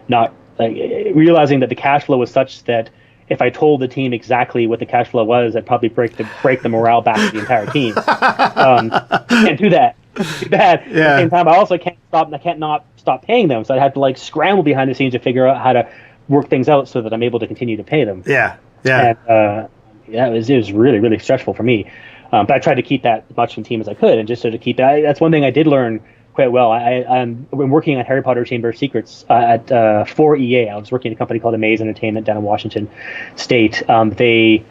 not realizing that the cash flow was such that if I told the team exactly what the cash flow was, I'd probably break the morale back to the entire team. Can't do that. Too bad. At the same time, I also can't not stop paying them. So I had to scramble behind the scenes to figure out how to work things out so that I'm able to continue to pay them. And it was really, really stressful for me. But I tried to keep that as much from the team as I could, and just sort of keep that. That's one thing I did learn quite well. I'm working on Harry Potter Chamber of Secrets for EA. I was working at a company called Amaze Entertainment down in Washington State. They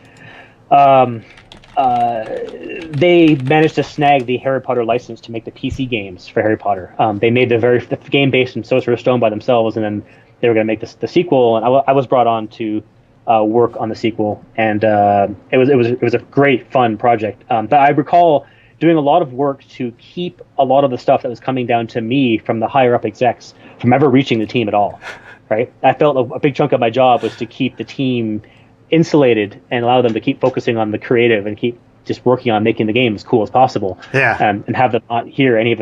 managed to snag the Harry Potter license to make the PC games for Harry Potter. They made the game based in Sorcerer's Stone by themselves, and then they were going to make the sequel. And I was brought on to work on the sequel, and it was a great fun project. But I recall doing a lot of work to keep a lot of the stuff that was coming down to me from the higher up execs from ever reaching the team at all, right? I felt a big chunk of my job was to keep the team insulated and allow them to keep focusing on the creative and keep just working on making the game as cool as possible. And have them not hear any of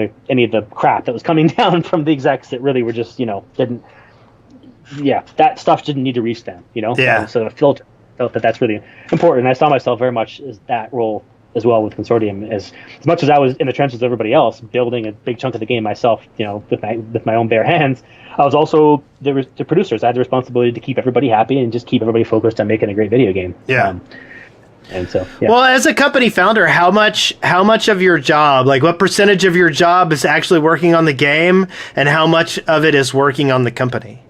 the crap that was coming down from the execs that really were just, that stuff didn't need to reach them, So I felt that that's really important. And I saw myself very much as that role as well with Consortium, as much as I was in the trenches of everybody else, building a big chunk of the game myself, with my own bare hands. I was also the producers. I had the responsibility to keep everybody happy and just keep everybody focused on making a great video game. And so, Well, as a company founder, how much of your job, what percentage of your job is actually working on the game, and how much of it is working on the company?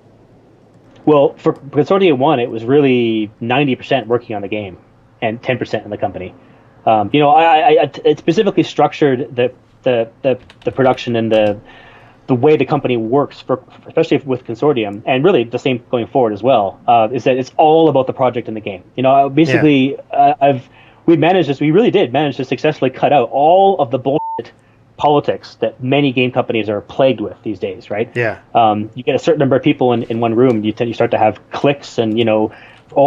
Well, for Consortium 1, it was really 90% working on the game and 10% in the company. I specifically structured the production and the way the company works, especially with Consortium, and really the same going forward as well, is that it's all about the project and the game. Basically, we really did manage to successfully cut out all of the bullshit politics that many game companies are plagued with these days, right? You get a certain number of people in one room, you start to have cliques and,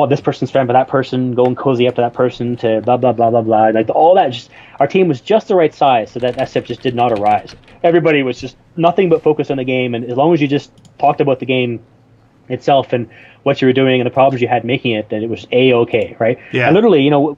this person's friend with that person, go and cozy up to that person to blah, blah, blah, blah, blah. All that, our team was just the right size so that SF just did not arise. Everybody was just nothing but focused on the game, and as long as you just talked about the game itself and what you were doing and the problems you had making it, then it was A-okay, right? And literally, a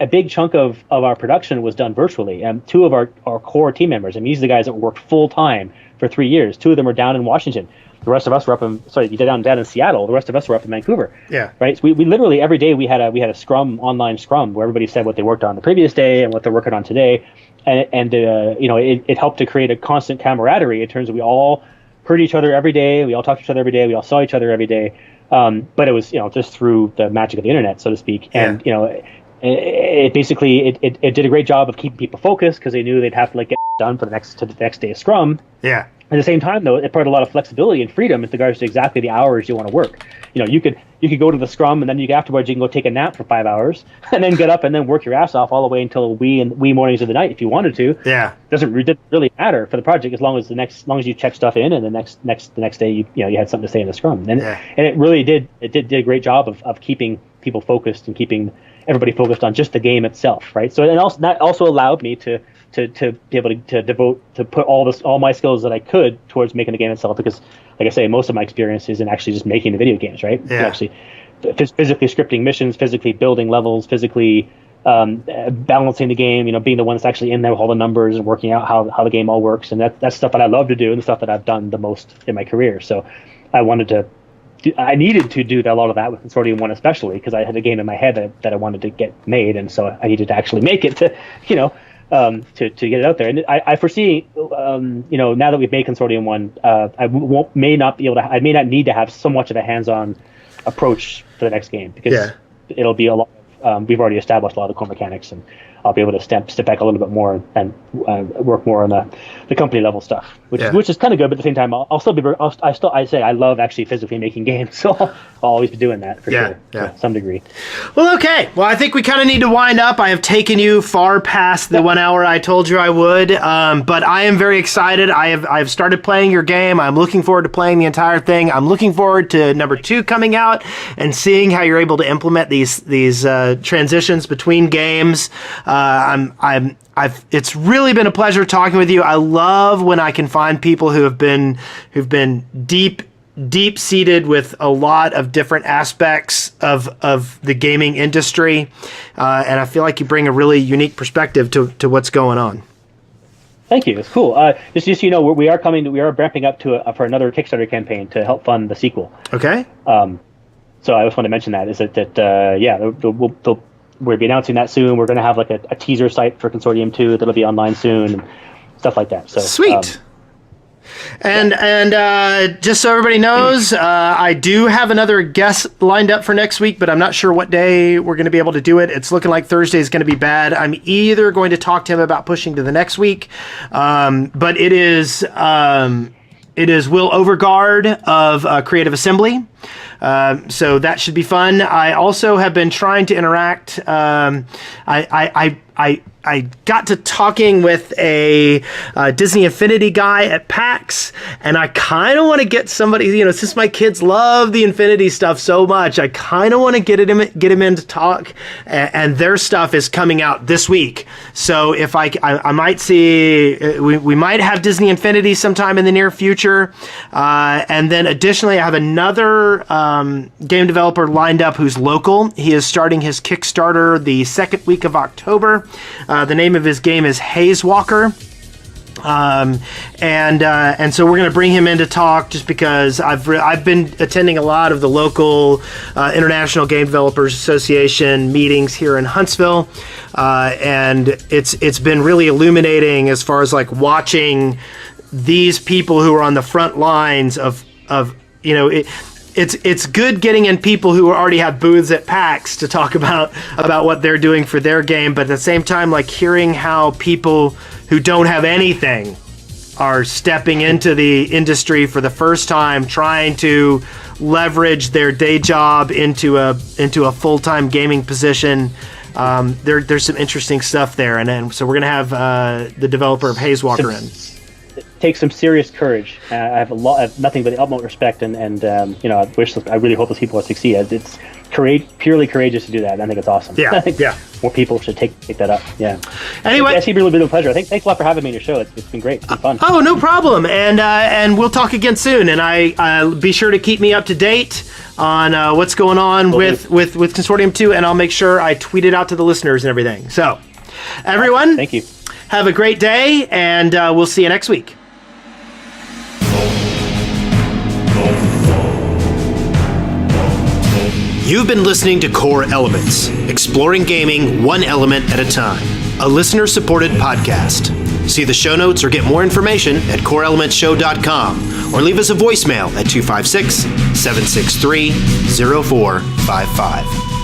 big chunk of our production was done virtually. And two of our core team members, these are the guys that worked full-time for 3 years. Two of them were down in Washington. The rest of us were up down in Seattle. The rest of us were up in Vancouver. Right. So we literally every day we had a scrum, online scrum, where everybody said what they worked on the previous day and what they're working on today. it helped to create a constant camaraderie in terms of we all heard each other every day, we all talked to each other every day, we all saw each other every day. But it was, just through the magic of the internet, so to speak. And, it basically did a great job of keeping people focused because they knew they'd have to get done for the next day of Scrum. Yeah. At the same time, though, it brought a lot of flexibility and freedom with regards to exactly the hours you want to work. You could go to the Scrum, and then afterwards you can go take a nap for 5 hours, and then get up and then work your ass off all the way until wee mornings of the night if you wanted to. Yeah, didn't really matter for the project as long as you check stuff in, and the next day you had something to say in the Scrum. And it really did a great job of keeping people focused and keeping everybody focused on just the game itself, right? So that also allowed me to be able to put all my skills that I could towards making the game itself, because like I say, most of my experience is in actually just making the video games, right? Yeah. Actually physically scripting missions, physically building levels, physically balancing the game, being the one that's actually in there with all the numbers and working out how the game all works. And that's stuff that I love to do and the stuff that I've done the most in my career. So I needed to do a lot of that with Consortium 1 especially, because I had a game in my head that I wanted to get made, and so I needed to actually make it to get it out there. And I foresee, now that we've made Consortium 1, I may not need to have so much of a hands-on approach for the next game, because it'll be a lot. We've already established a lot of the core mechanics, and I'll be able to step back a little bit more and work more on the company level stuff, which is kind of good. But at the same time, I'll still be. I say I love actually physically making games, so I'll always be doing that for sure, to some degree. Well, okay. Well, I think we kind of need to wind up. I have taken you far past the 1 hour I told you I would, but I am very excited. I've started playing your game. I'm looking forward to playing the entire thing. I'm looking forward to number 2 coming out and seeing how you're able to implement these transitions between games. It's really been a pleasure talking with you. I love when I can find people who've been deep seated with a lot of different aspects of the gaming industry, and I feel like you bring a really unique perspective to what's going on. Thank you. It's cool. Just we are ramping up for another Kickstarter campaign to help fund the sequel. Okay. So I just want to mention that we'll be announcing that soon. We're going to have like a teaser site for Consortium 2 that'll be online soon and stuff like that. So sweet. And just so everybody knows, I do have another guest lined up for next week, but I'm not sure what day we're going to be able to do it. It's looking like Thursday is going to be bad. I'm either going to talk to him about pushing to the next week, but it is Will Overguard of Creative Assembly. So that should be fun. I also have been trying to interact. I got to talking with a Disney Infinity guy at PAX, and I kind of want to get somebody, since my kids love the Infinity stuff so much, I kind of want to get him in to talk, and their stuff is coming out this week. So if I might see, we might have Disney Infinity sometime in the near future. And then additionally, I have another game developer lined up who's local. He is starting his Kickstarter the second week of October. The name of his game is Haze Walker. And so we're going to bring him in to talk, just because I've been attending a lot of the local International Game Developers Association meetings here in Huntsville, and it's been really illuminating as far as like watching these people who are on the front lines of It's good getting in people who already have booths at PAX to talk about what they're doing for their game, but at the same time, like hearing how people who don't have anything are stepping into the industry for the first time, trying to leverage their day job into a full-time gaming position. There's some interesting stuff there, and so we're gonna have the developer of Haze Walker in. Takes some serious courage. I have nothing but the utmost respect, and I really hope those people will succeed. It's purely courageous to do that, and I think it's awesome. Yeah, I think yeah. More people should take that up. Yeah. Anyway, it's really been a pleasure. Thanks a lot for having me on your show. It's been great. It's been fun. Oh, no problem. And we'll talk again soon. And I be sure to keep me up to date on what's going on with Consortium 2, and I'll make sure I tweet it out to the listeners and everything. So, everyone, thank you. Have a great day, and we'll see you next week. You've been listening to Core Elements, exploring gaming one element at a time. a listener-supported podcast. See the show notes or get more information at coreelementshow.com or leave us a voicemail at 256-763-0455.